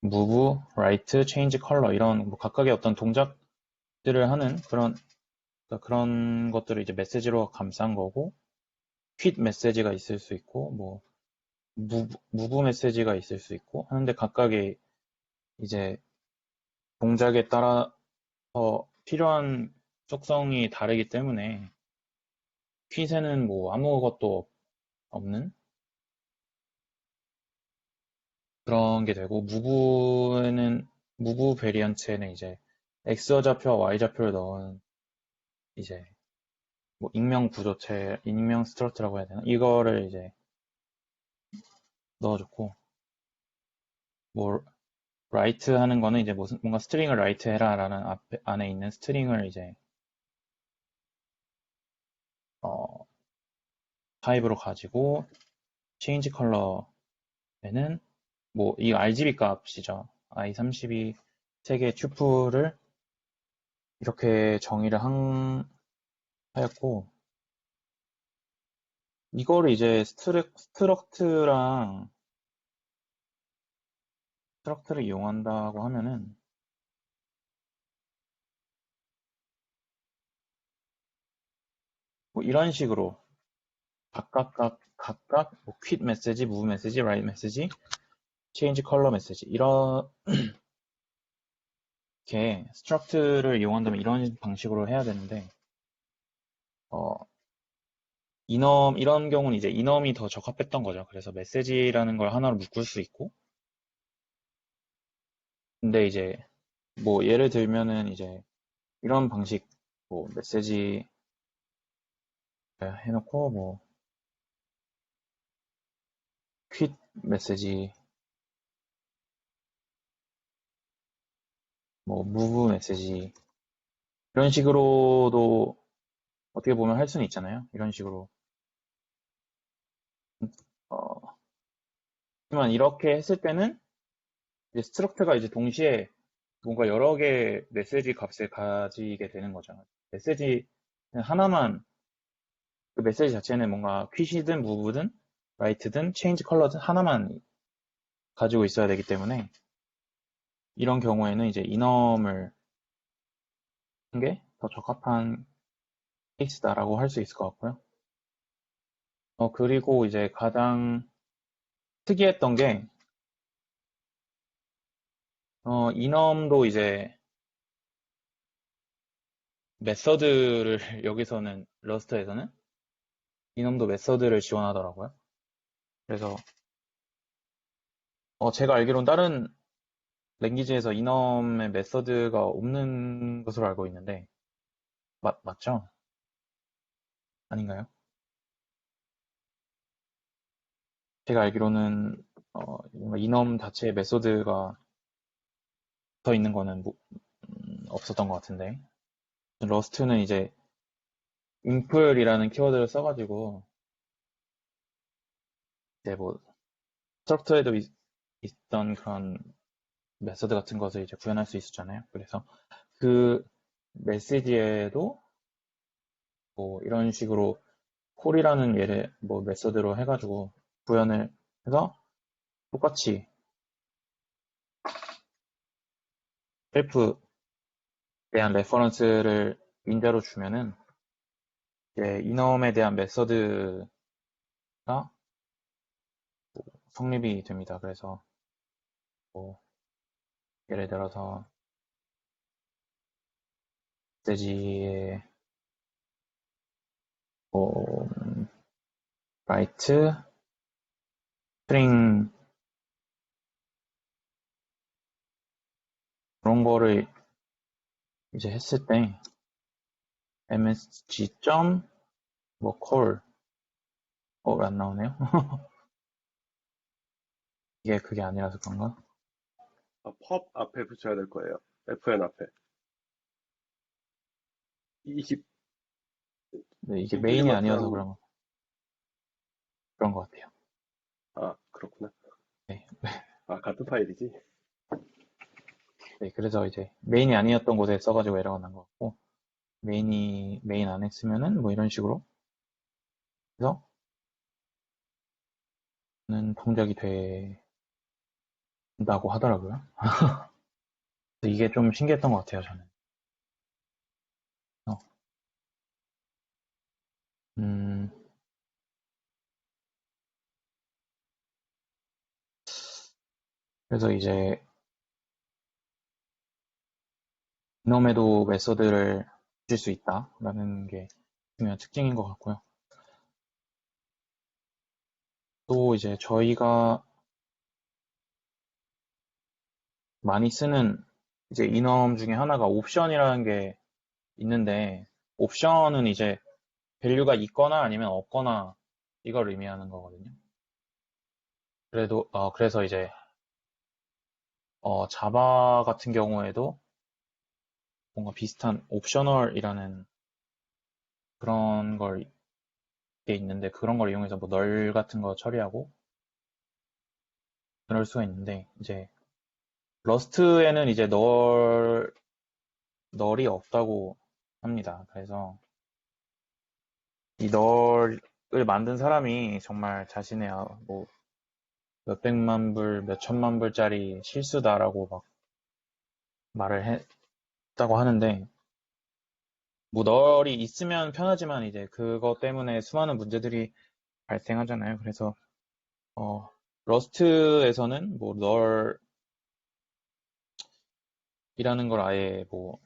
move, write, change color 이런 뭐 각각의 어떤 동작들을 하는 그러니까 그런 것들을 이제 메시지로 감싼 거고, quit 메시지가 있을 수 있고, 뭐 move 메시지가 있을 수 있고 하는데 각각의 이제 동작에 따라서 필요한 속성이 다르기 때문에 quit에는 뭐 아무것도 없는 그런 게 되고, 무브 베리언트에는 이제 X 좌표와 Y 좌표를 넣은 이제 뭐 익명 스트럭트라고 해야 되나? 이거를 이제 넣어줬고, 뭐 라이트 하는 거는 이제 뭔가 스트링을 라이트 해라라는 안에 있는 스트링을 이제 어, 타입으로 가지고, 체인지 컬러에는 뭐 이 RGB 값이죠. i32 세 개의 튜플을 이렇게 정의를 한 하였고, 이거를 이제 스트럭트를 이용한다고 하면은, 뭐 이런 식으로 각각 뭐 quit 메시지, move 메시지, write 메시지, change color 메시지 이렇게 스트럭트를 이용한다면 이런 방식으로 해야 되는데 이런 경우는 이제 enum이 더 적합했던 거죠. 그래서 메시지라는 걸 하나로 묶을 수 있고, 근데 이제 뭐 예를 들면은 이제 이런 방식 뭐 메시지 해놓고 뭐 quit 메시지, 뭐 move 메시지 이런 식으로도 어떻게 보면 할 수는 있잖아요. 이런 식으로. 하지만 이렇게 했을 때는 이제 스트럭트가 이제 동시에 뭔가 여러 개의 메시지 값을 가지게 되는 거죠. 메시지 하나만, 그 메시지 자체는 뭔가 quit이든 move든 write든 change color든 하나만 가지고 있어야 되기 때문에 이런 경우에는 이제 enum을 하는 게 더 적합한 케이스다라고 할 수 있을 것 같고요. 그리고 이제 가장 특이했던 게 enum도 이제 메서드를 여기서는 러스트에서는 enum도 메서드를 지원하더라고요. 그래서 제가 알기로는 다른 랭귀지에서 enum의 메서드가 없는 것으로 알고 있는데 맞죠? 아닌가요? 제가 알기로는 enum 자체에 메서드가 붙어 있는 거는 없었던 것 같은데 러스트는 이제 imple이라는 키워드를 써가지고 이제 뭐 스트럭처에도 있던 그런 메서드 같은 것을 이제 구현할 수 있었잖아요. 그래서 그 메시지에도 뭐 이런 식으로 콜이라는 예를 뭐 메서드로 해가지고 구현을 해서 똑같이 셀프에 대한 레퍼런스를 인자로 주면은 이제 enum에 대한 메서드가 성립이 됩니다. 그래서 뭐 예를 들어서 메시지에 뭐 write string 그런 거를 이제 했을 때 msg. 뭐 call 왜 안 나오네요? 이게 그게 아니라서 그런가? pub 앞에 붙여야 될 거예요. fn 앞에. 네, 이게 메인이 인플리먼트 아니어서 한, 그런 것 같아요. 그렇구나. 네. 같은 파일이지. 네, 그래서 이제 메인이 아니었던 곳에 써가지고 에러가 난 것 같고 메인 안에 쓰면은 뭐 이런 식으로 해서 는 동작이 된다고 하더라고요. 그래서 이게 좀 신기했던 것 같아요, 저는. 어, 음, 그래서 이제 이놈에도 메서드를 줄 수 있다라는 게 중요한 특징인 것 같고요. 또 이제 저희가 많이 쓰는 이제 이놈 중에 하나가 옵션이라는 게 있는데 옵션은 이제 밸류가 있거나 아니면 없거나 이걸 의미하는 거거든요. 그래서 이제 자바 같은 경우에도 뭔가 비슷한 옵셔널이라는 그런 게 있는데 그런 걸 이용해서 뭐 널 같은 거 처리하고 그럴 수가 있는데 이제 러스트에는 이제 널이 없다고 합니다. 그래서 이 널을 만든 사람이 정말 자신의 뭐 몇백만 불, 몇천만 불짜리 실수다라고 막 말을 했다고 하는데, 뭐 널이 있으면 편하지만 이제 그것 때문에 수많은 문제들이 발생하잖아요. 그래서 러스트에서는 뭐 널이라는 걸 아예 뭐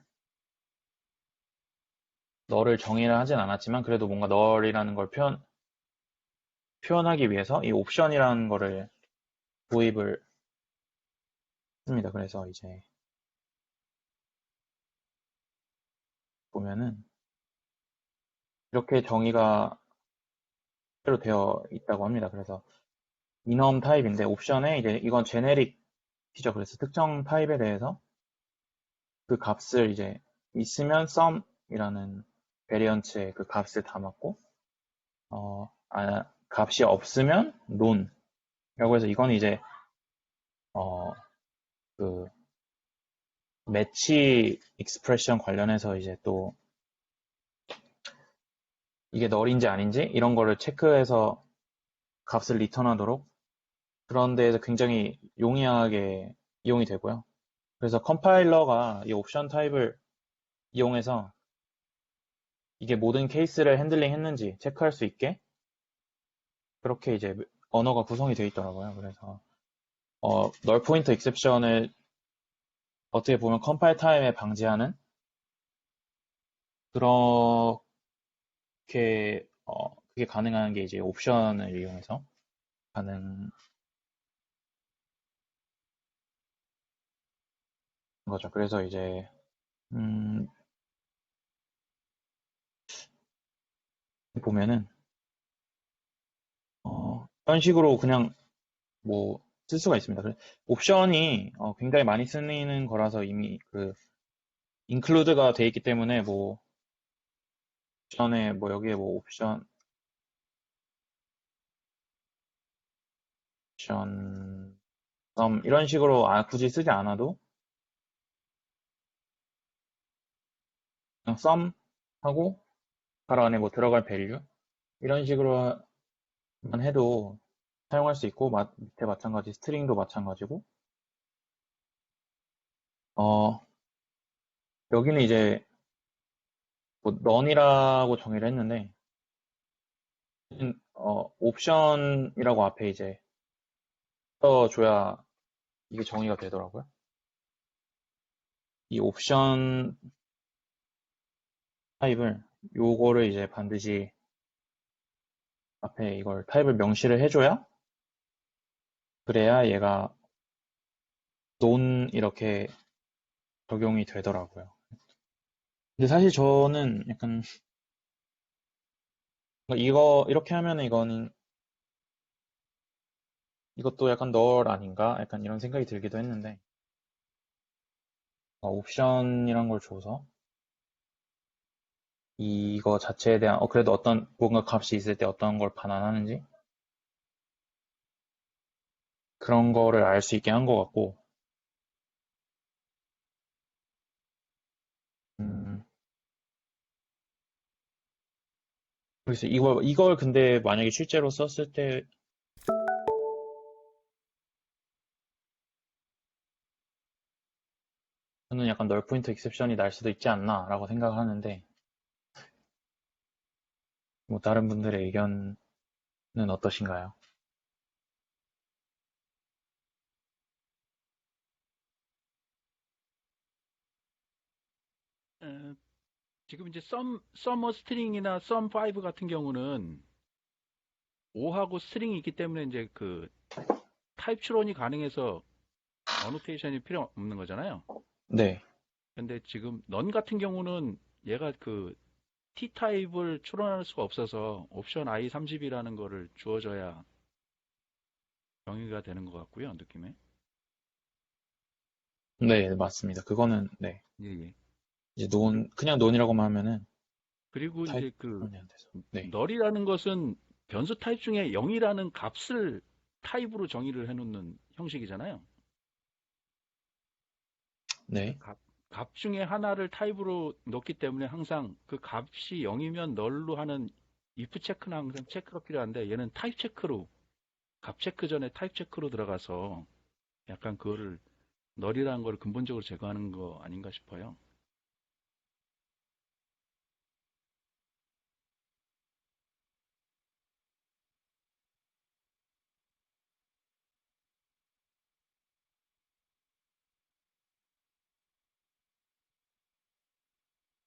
널을 정의를 하진 않았지만 그래도 뭔가 널이라는 걸 표현하기 위해서 이 옵션이라는 거를 도입을 했습니다. 그래서 이제 보면은 이렇게 정의가 새로 되어 있다고 합니다. 그래서 이넘 타입인데 옵션에 이제 이건 제네릭이죠. 그래서 특정 타입에 대해서 그 값을 이제 있으면 sum이라는 베리언츠의 그 값을 담았고 값이 없으면 none이라고 해서 이건 이제 그 매치 익스프레션 관련해서 이제 또 이게 널인지 아닌지 이런 거를 체크해서 값을 리턴하도록 그런 데에서 굉장히 용이하게 이용이 되고요. 그래서 컴파일러가 이 옵션 타입을 이용해서 이게 모든 케이스를 핸들링 했는지 체크할 수 있게 그렇게 이제 언어가 구성이 되어 있더라고요. 그래서 널 포인터 익셉션을 어떻게 보면 컴파일 타임에 방지하는 그렇게 그게 가능한 게 이제 옵션을 이용해서 가능한 거죠. 그래서 이제 보면은 이런 식으로 그냥 뭐 쓸 수가 있습니다. 옵션이 굉장히 많이 쓰이는 거라서 이미 그 include가 돼 있기 때문에 뭐 옵션에 뭐 여기에 뭐 옵션 이런 식으로 굳이 쓰지 않아도 그냥 sum 하고 가로 안에 뭐 들어갈 value 이런 식으로만 해도 사용할 수 있고 밑에 마찬가지 스트링도 마찬가지고 여기는 이제 뭐 none이라고 정의를 했는데 옵션이라고 앞에 이제 써줘야 이게 정의가 되더라고요. 이 옵션 타입을 요거를 이제 반드시 앞에 이걸 타입을 명시를 해줘야 그래야 얘가 non 이렇게 적용이 되더라고요. 근데 사실 저는 약간 이거 이렇게 하면 이것도 약간 널 아닌가? 약간 이런 생각이 들기도 했는데 옵션이란 걸 줘서 이거 자체에 대한 그래도 어떤 뭔가 값이 있을 때 어떤 걸 반환하는지 그런 거를 알 수 있게 한 것 같고 그래서 이걸 근데 만약에 실제로 썼을 때 저는 약간 널 포인트 익셉션이 날 수도 있지 않나라고 생각을 하는데 뭐 다른 분들의 의견은 어떠신가요? 에, 지금 이제 서머 스트링이나 썸5 같은 경우는 5하고 스트링이 있기 때문에 이제 그 타입 추론이 가능해서 어노테이션이 필요 없는 거잖아요. 네. 근데 지금 넌 같은 경우는 얘가 그 T 타입을 추론할 수가 없어서 옵션 I30이라는 거를 주어져야 정의가 되는 것 같고요, 느낌에. 네, 맞습니다. 그거는 네. 예, 예. 이제 그냥 논이라고만 하면은 그리고 타입 이제 그 이 안 돼서. 네. 널이라는 것은 변수 타입 중에 0이라는 값을 타입으로 정의를 해놓는 형식이잖아요. 그 네. 값 중에 하나를 타입으로 넣기 때문에 항상 그 값이 0이면 널로 하는 if 체크는 항상 체크가 필요한데 얘는 타입 체크로 값 체크 전에 타입 체크로 들어가서 약간 그거를 널이라는 걸 근본적으로 제거하는 거 아닌가 싶어요.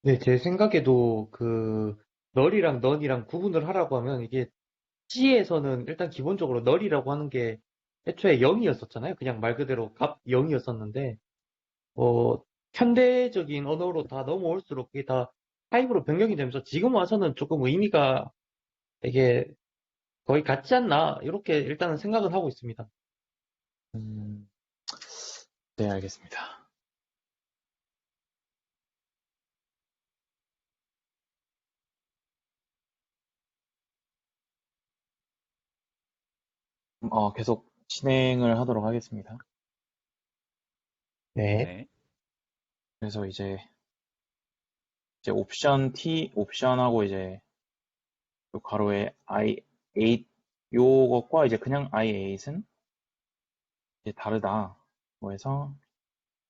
네, 제 생각에도 그 널이랑 넌이랑 구분을 하라고 하면 이게 C에서는 일단 기본적으로 널이라고 하는 게 애초에 0이었었잖아요. 그냥 말 그대로 값 0이었었는데 어, 현대적인 언어로 다 넘어올수록 그게 다 타입으로 변경이 되면서 지금 와서는 조금 의미가 되게 거의 같지 않나 이렇게 일단은 생각을 하고 있습니다. 음, 네, 알겠습니다. 계속 진행을 하도록 하겠습니다. 네. 네. 그래서 이제 옵션 T, 옵션하고 이제 요 가로에 I8 요것과 이제 그냥 I8은 이제 다르다. 뭐 해서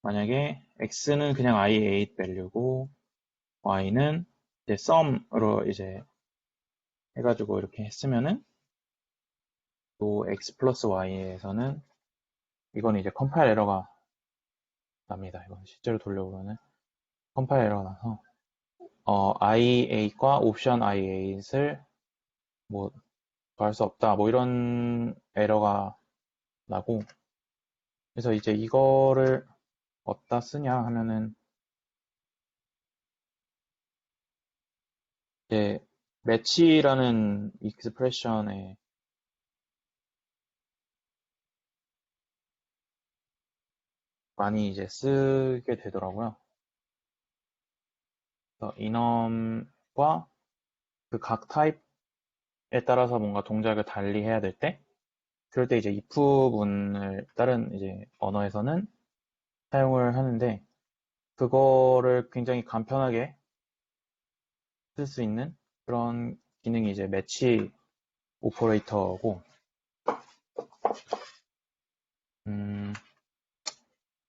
만약에 X는 그냥 I8 밸류고 Y는 이제 sum으로 이제 해가지고 이렇게 했으면은 또 X 플러스 Y에서는 이건 이제 컴파일 에러가 납니다. 이건 실제로 돌려보면은 컴파일 에러가 나서 I8과 옵션 I8을 뭐 구할 수 없다. 뭐 이런 에러가 나고 그래서 이제 이거를 어디다 쓰냐 하면은 이제 매치라는 익스프레션에 많이 이제 쓰게 되더라고요. 그래서 이넘과 그 각 타입에 따라서 뭔가 동작을 달리 해야 될 때, 그럴 때 이제 if문을 다른 이제 언어에서는 사용을 하는데, 그거를 굉장히 간편하게 쓸 수 있는 그런 기능이 이제 매치 오퍼레이터고,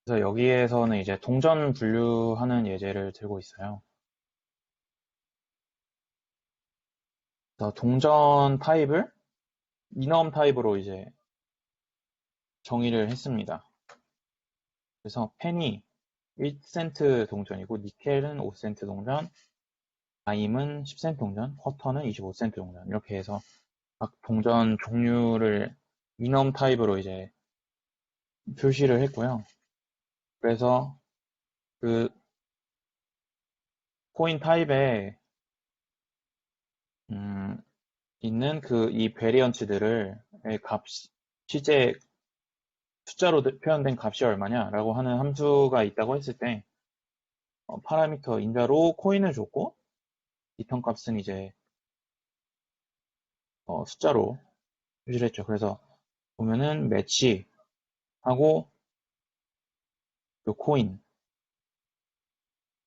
그래서 여기에서는 이제 동전 분류하는 예제를 들고 있어요. 그래서 동전 타입을 이넘 타입으로 이제 정의를 했습니다. 그래서 펜이 1센트 동전이고 니켈은 5센트 동전, 아임은 10센트 동전, 쿼터는 25센트 동전 이렇게 해서 각 동전 종류를 이넘 타입으로 이제 표시를 했고요. 그래서 그 코인 타입에 있는 그 이 베리언츠들을 실제 숫자로 표현된 값이 얼마냐라고 하는 함수가 있다고 했을 때 파라미터 인자로 코인을 줬고 리턴 값은 이제 숫자로 표시를 했죠. 그래서 보면은 매치하고 요 코인,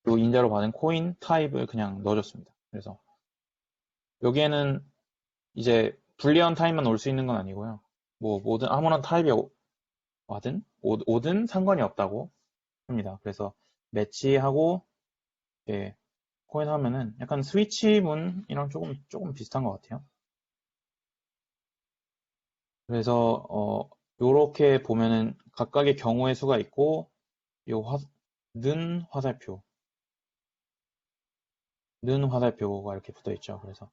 요 인자로 받은 코인 타입을 그냥 넣어줬습니다. 그래서 여기에는 이제 불리한 타입만 올 수 있는 건 아니고요. 뭐 뭐든 아무나 타입이 오든 상관이 없다고 합니다. 그래서 매치하고 이렇게 코인 하면은 약간 스위치문이랑 조금 비슷한 것 같아요. 그래서 요렇게 보면은 각각의 경우의 수가 있고 요 는 화살표가 이렇게 붙어 있죠. 그래서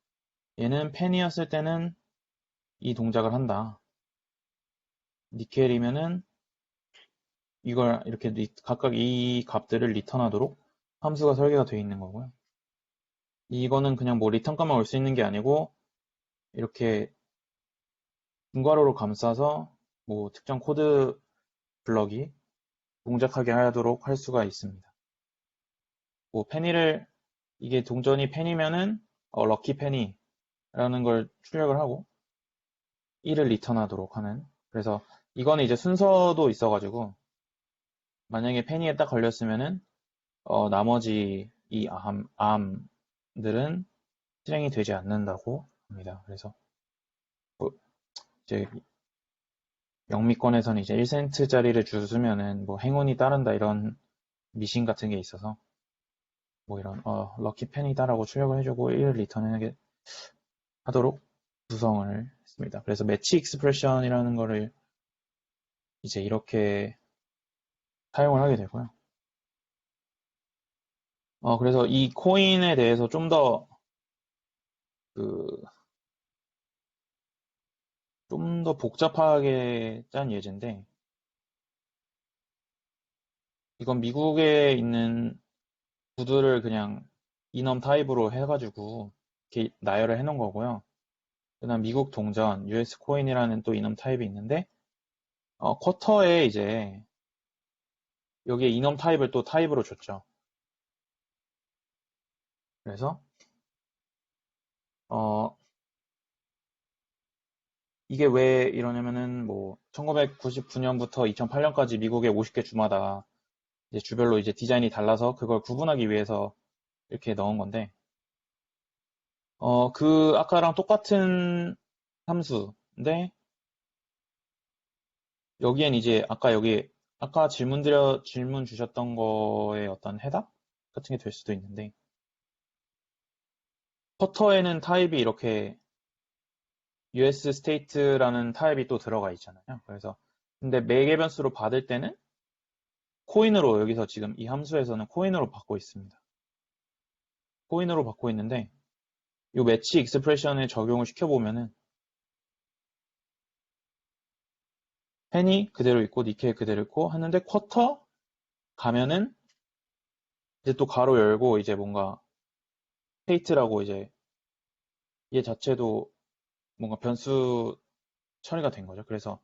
얘는 펜이었을 때는 이 동작을 한다. 니켈이면은 이걸 이렇게 각각 이 값들을 리턴하도록 함수가 설계가 되어 있는 거고요. 이거는 그냥 뭐 리턴값만 올 수 있는 게 아니고 이렇게 분괄호로 감싸서 뭐 특정 코드 블럭이 동작하게 하도록 할 수가 있습니다. 뭐 이게 동전이 펜이면은 럭키 펜이라는 걸 출력을 하고 1을 리턴하도록 하는. 그래서 이거는 이제 순서도 있어가지고 만약에 펜이에 딱 걸렸으면은 나머지 이 암들은 실행이 되지 않는다고 합니다. 그래서 뭐 이제 영미권에서는 이제 1센트짜리를 주면은 뭐 행운이 따른다 이런 미신 같은 게 있어서 뭐 이런 럭키 펜이다라고 출력을 해주고 1을 하도록 구성을 했습니다. 그래서 매치 익스프레션이라는 거를 이제 이렇게 사용을 하게 되고요. 그래서 이 코인에 대해서 좀 더 복잡하게 짠 예제인데, 이건 미국에 있는 구두를 그냥 이넘 타입으로 해가지고 이렇게 나열을 해놓은 거고요. 그다음 미국 동전, US 코인이라는 또 이넘 타입이 있는데, 쿼터에 이제 여기에 이넘 타입을 또 타입으로 줬죠. 그래서 이게 왜 이러냐면은 뭐 1999년부터 2008년까지 미국의 50개 주마다 이제 주별로 이제 디자인이 달라서 그걸 구분하기 위해서 이렇게 넣은 건데, 그 아까랑 똑같은 함수인데 여기엔 이제 아까 질문 주셨던 거에 어떤 해답 같은 게 될 수도 있는데, 퍼터에는 타입이 이렇게 US 스테이트라는 타입이 또 들어가 있잖아요. 그래서 근데 매개 변수로 받을 때는 코인으로, 여기서 지금 이 함수에서는 코인으로 받고 있습니다. 코인으로 받고 있는데 이 매치 익스프레션에 적용을 시켜보면은 펜이 그대로 있고 니켈 그대로 있고 하는데, 쿼터 가면은 이제 또 가로 열고 이제 뭔가 스테이트라고 이제 얘 자체도 뭔가 변수 처리가 된 거죠. 그래서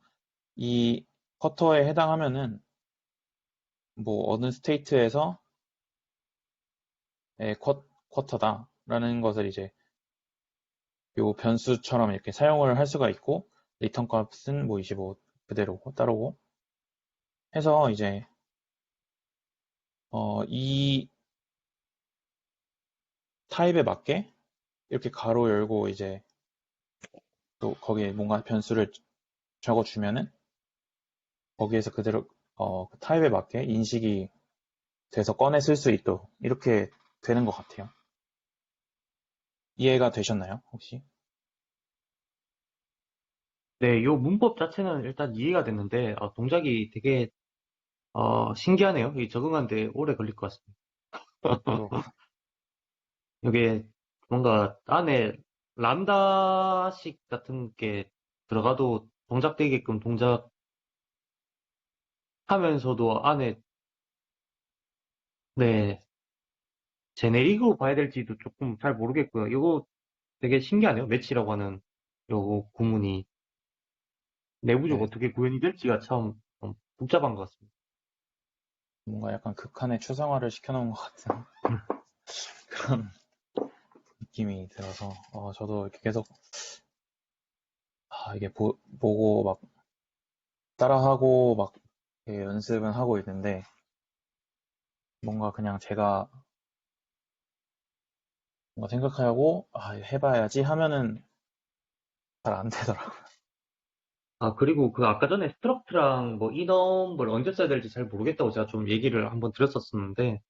이 쿼터에 해당하면은 뭐 어느 스테이트에서 쿼터다라는 것을 이제 요 변수처럼 이렇게 사용을 할 수가 있고, 리턴 값은 뭐 25 그대로고 따르고 해서 이제 이 타입에 맞게 이렇게 가로 열고 이제 또 거기에 뭔가 변수를 적어주면은 거기에서 그대로 그 타입에 맞게 인식이 돼서 꺼내 쓸 수 있도록 이렇게 되는 것 같아요. 이해가 되셨나요, 혹시? 네, 요 문법 자체는 일단 이해가 됐는데, 동작이 되게, 신기하네요. 이 적응하는데 오래 걸릴 것 같습니다. 그렇죠. 이게 뭔가 안에 람다식 같은 게 들어가도 동작되게끔 동작하면서도 안에, 네, 제네릭으로 봐야 될지도 조금 잘 모르겠고요. 이거 되게 신기하네요. 매치라고 하는 요 구문이 내부적으로 네, 어떻게 구현이 될지가 참 복잡한 것 같습니다. 뭔가 약간 극한의 추상화를 시켜놓은 것 같은 그런 느낌이 들어서 저도 이렇게 계속 이게 보고 막 따라하고 막 이렇게 연습은 하고 있는데, 뭔가 그냥 제가 뭔가 생각하고 해봐야지 하면은 잘 안 되더라고요. 그리고 그 아까 전에 스트럭트랑 뭐 이넘을 언제 써야 될지 잘 모르겠다고 제가 좀 얘기를 한번 드렸었는데,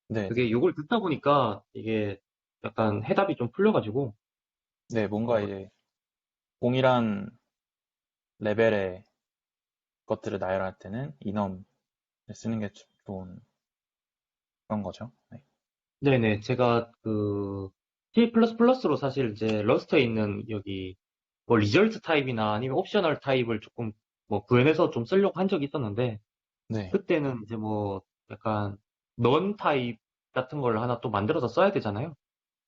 네, 그게 네. 요걸 듣다 보니까 이게 약간 해답이 좀 풀려가지고, 네, 뭔가 어, 이제 동일한 레벨의 것들을 나열할 때는 이넘을 쓰는 게 좋은 그런 거죠. 네. 네네. 제가 그 C++로 사실 이제 러스트에 있는 여기 뭐 리절트 타입이나 아니면 옵셔널 타입을 조금 뭐 구현해서 좀 쓰려고 한 적이 있었는데, 네, 그때는 이제 뭐 약간 넌 타입 같은 걸 하나 또 만들어서 써야 되잖아요.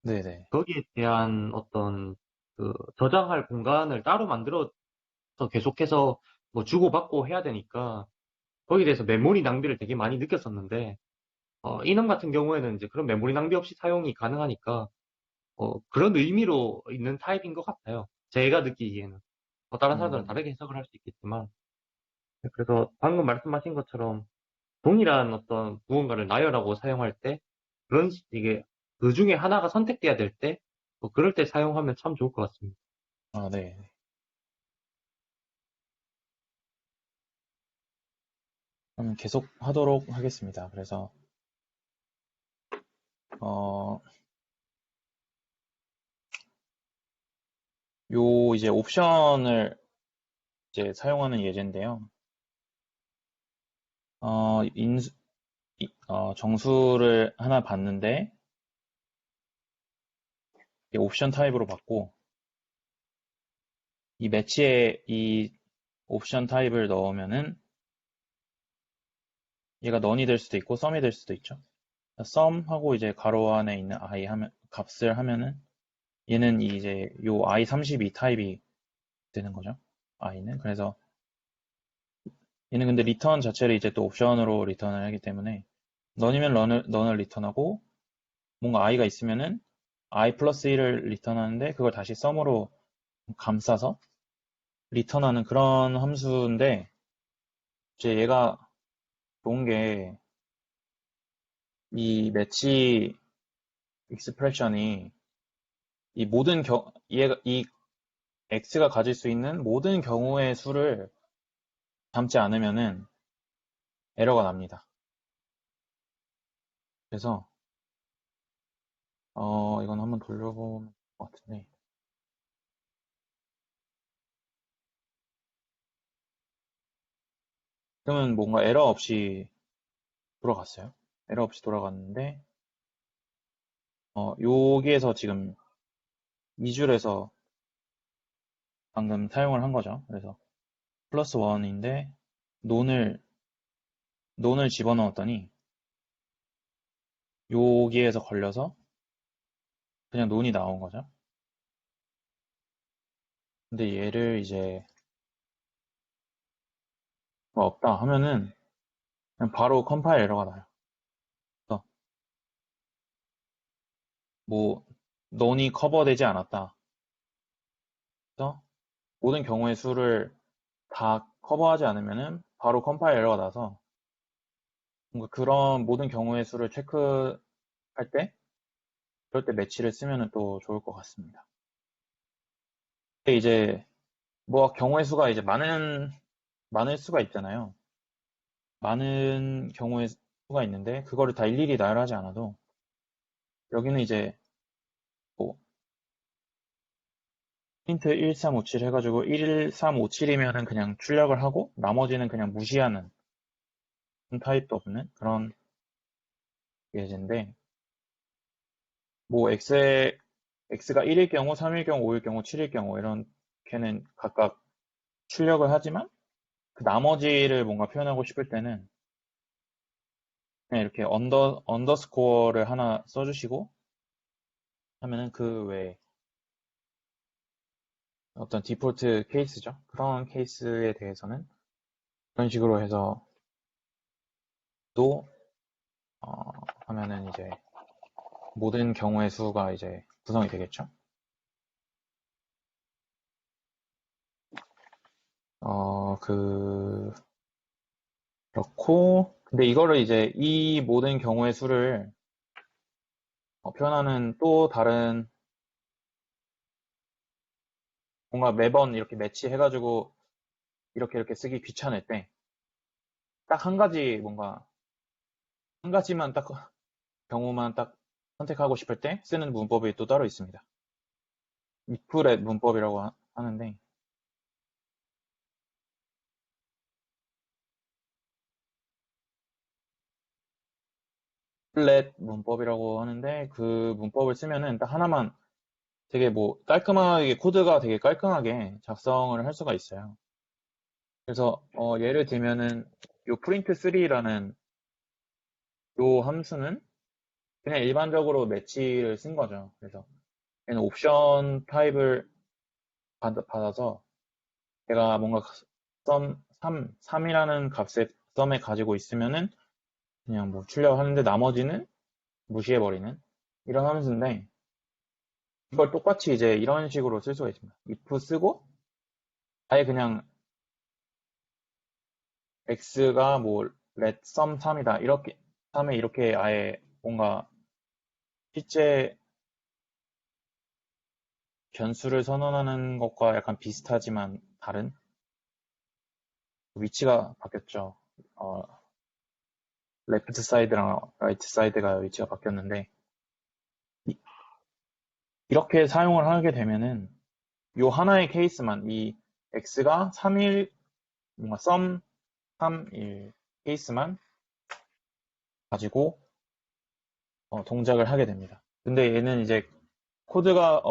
네, 네. 거기에 대한 어떤 그 저장할 공간을 따로 만들어서 계속해서 뭐 주고받고 해야 되니까 거기에 대해서 메모리 낭비를 되게 많이 느꼈었는데, 이னம் 같은 경우에는 이제 그런 메모리 낭비 없이 사용이 가능하니까 그런 의미로 있는 타입인 것 같아요. 제가 느끼기에는. 다른 사람들은 음, 다르게 해석을 할 수 있겠지만. 그래서 방금 말씀하신 것처럼 동일한 어떤 무언가를 나열하고 사용할 때, 이게 그 중에 하나가 선택돼야 될 때, 뭐 그럴 때 사용하면 참 좋을 것 같습니다. 아, 네. 그럼 계속 하도록 하겠습니다. 그래서, 어, 요 이제 옵션을 이제 사용하는 예제인데요. 정수를 하나 받는데, 이 옵션 타입으로 받고, 이 매치에 이 옵션 타입을 넣으면은, 얘가 넌이 될 수도 있고, 썸이 될 수도 있죠. 썸하고 이제 가로 안에 있는 값을 하면은, 얘는 이제 요 i32 타입이 되는 거죠. i는. 그래서, 얘는 근데 리턴 자체를 이제 또 옵션으로 리턴을 하기 때문에, 넌이면 넌을 리턴하고, 뭔가 i가 있으면은, i 플러스 1을 리턴하는데, 그걸 다시 썸으로 감싸서 리턴하는 그런 함수인데, 이제 얘가 좋은 게, 이 매치 익스프레션이 이 이 x가 가질 수 있는 모든 경우의 수를 담지 않으면은 에러가 납니다. 그래서, 이건 한번 돌려보면 될 것 같은데, 그러면 뭔가 에러 없이 돌아갔어요. 에러 없이 돌아갔는데, 여기에서 지금 2줄에서 방금 사용을 한 거죠. 그래서 플러스 1인데, 논을 집어넣었더니, 여기에서 걸려서 그냥 논이 나온 거죠. 근데 얘를 이제 뭐 없다 하면은 그냥 바로 컴파일 에러가 나요. 그래서 뭐 논이 커버되지 않았다. 그래서 모든 경우의 수를 다 커버하지 않으면은 바로 컴파일 에러가 나서 뭔가 그런 모든 경우의 수를 체크할 때 그럴 때 매치를 쓰면은 또 좋을 것 같습니다. 근데 이제 뭐 경우의 수가 이제 많을 수가 있잖아요. 많은 경우의 수가 있는데 그거를 다 일일이 나열하지 않아도 여기는 이제 뭐 힌트 1357 해가지고 1357이면은 그냥 출력을 하고 나머지는 그냥 무시하는 타입도 없는 그런 예제인데 뭐 x가 1일 경우, 3일 경우, 5일 경우, 7일 경우 이렇게는 각각 출력을 하지만 그 나머지를 뭔가 표현하고 싶을 때는 그냥 이렇게 언더스코어를 하나 써주시고 하면은 그 외에 어떤 디폴트 케이스죠. 그런 케이스에 대해서는 그런 식으로 해서 또 하면은 이제 모든 경우의 수가 이제 구성이 되겠죠. 그렇고, 근데 이거를 이제 이 모든 경우의 수를 표현하는 또 다른 뭔가 매번 이렇게 매치해가지고 이렇게 쓰기 귀찮을 때 딱 한 가지 뭔가 한 가지만 딱 경우만 딱 선택하고 싶을 때 쓰는 문법이 또 따로 있습니다. iflet 문법이라고 하는데 iflet 문법이라고 하는데 그 문법을 쓰면은 딱 하나만 되게 뭐 깔끔하게 코드가 되게 깔끔하게 작성을 할 수가 있어요. 그래서 예를 들면은 요 print3라는 요 함수는 그냥 일반적으로 매치를 쓴 거죠. 그래서 얘는 옵션 타입을 받아서 제가 뭔가 sum 3이라는 값의 sum에 가지고 있으면은 그냥 뭐 출력하는데 나머지는 무시해버리는 이런 함수인데 이걸 똑같이 이제 이런 식으로 쓸 수가 있습니다. if 쓰고 아예 그냥 x가 뭐 let sum 3이다 이렇게 3에 이렇게 아예 뭔가 실제 변수를 선언하는 것과 약간 비슷하지만 다른 위치가 바뀌었죠. 레프트 사이드랑 라이트 사이드가 위치가 바뀌었는데 이렇게 사용을 하게 되면은 요 하나의 케이스만 이 x가 3일 뭔가 sum 3일 케이스만 가지고 동작을 하게 됩니다. 근데 얘는 이제 코드가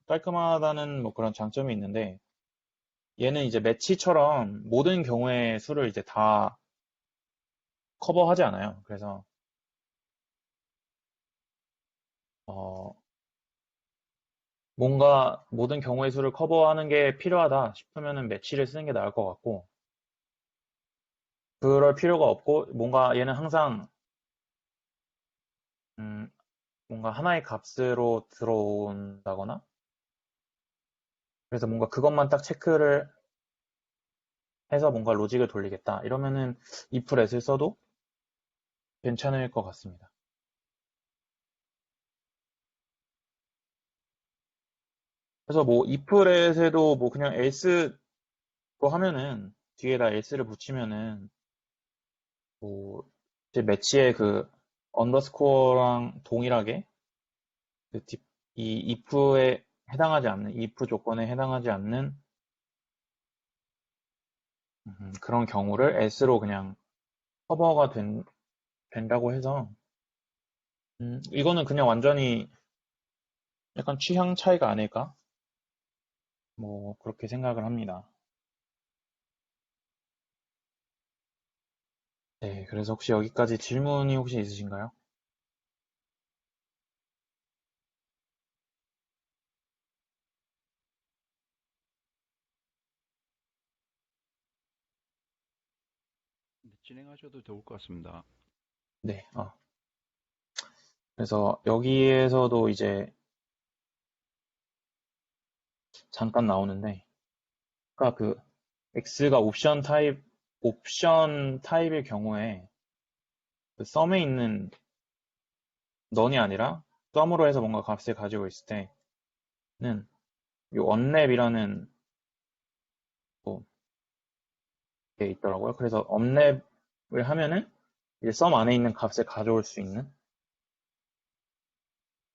깔끔하다는 뭐 그런 장점이 있는데 얘는 이제 매치처럼 모든 경우의 수를 이제 다 커버하지 않아요. 그래서 뭔가 모든 경우의 수를 커버하는 게 필요하다 싶으면은 매치를 쓰는 게 나을 것 같고 그럴 필요가 없고 뭔가 얘는 항상 뭔가 하나의 값으로 들어온다거나 그래서 뭔가 그것만 딱 체크를 해서 뭔가 로직을 돌리겠다 이러면은 if let을 써도 괜찮을 것 같습니다. 그래서 뭐 if let에도 뭐 그냥 else로 하면은 뒤에다 else를 붙이면은 뭐 이제 매치의 그 언더스코어랑 동일하게 이 if에 해당하지 않는 if 조건에 해당하지 않는 그런 경우를 else로 그냥 커버가 된다고 해서 이거는 그냥 완전히 약간 취향 차이가 아닐까? 뭐 그렇게 생각을 합니다. 네, 그래서 혹시 여기까지 질문이 혹시 있으신가요? 네, 진행하셔도 좋을 것 같습니다. 네, 그래서 여기에서도 이제 잠깐 나오는데, 아까 그 X가 옵션 타입일 경우에 그 썸에 있는 넌이 아니라 썸으로 해서 뭔가 값을 가지고 있을 때는 이 on랩이라는 뭐 게 있더라고요. 그래서 on랩을 하면은 이제 썸 안에 있는 값을 가져올 수 있는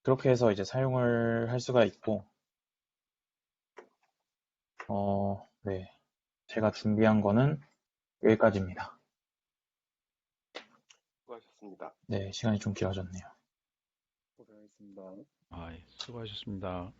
그렇게 해서 이제 사용을 할 수가 있고, 네. 제가 준비한 거는 여기까지입니다. 수고하셨습니다. 네, 시간이 좀 길어졌네요. 고생하셨습니다. 아, 예, 수고하셨습니다.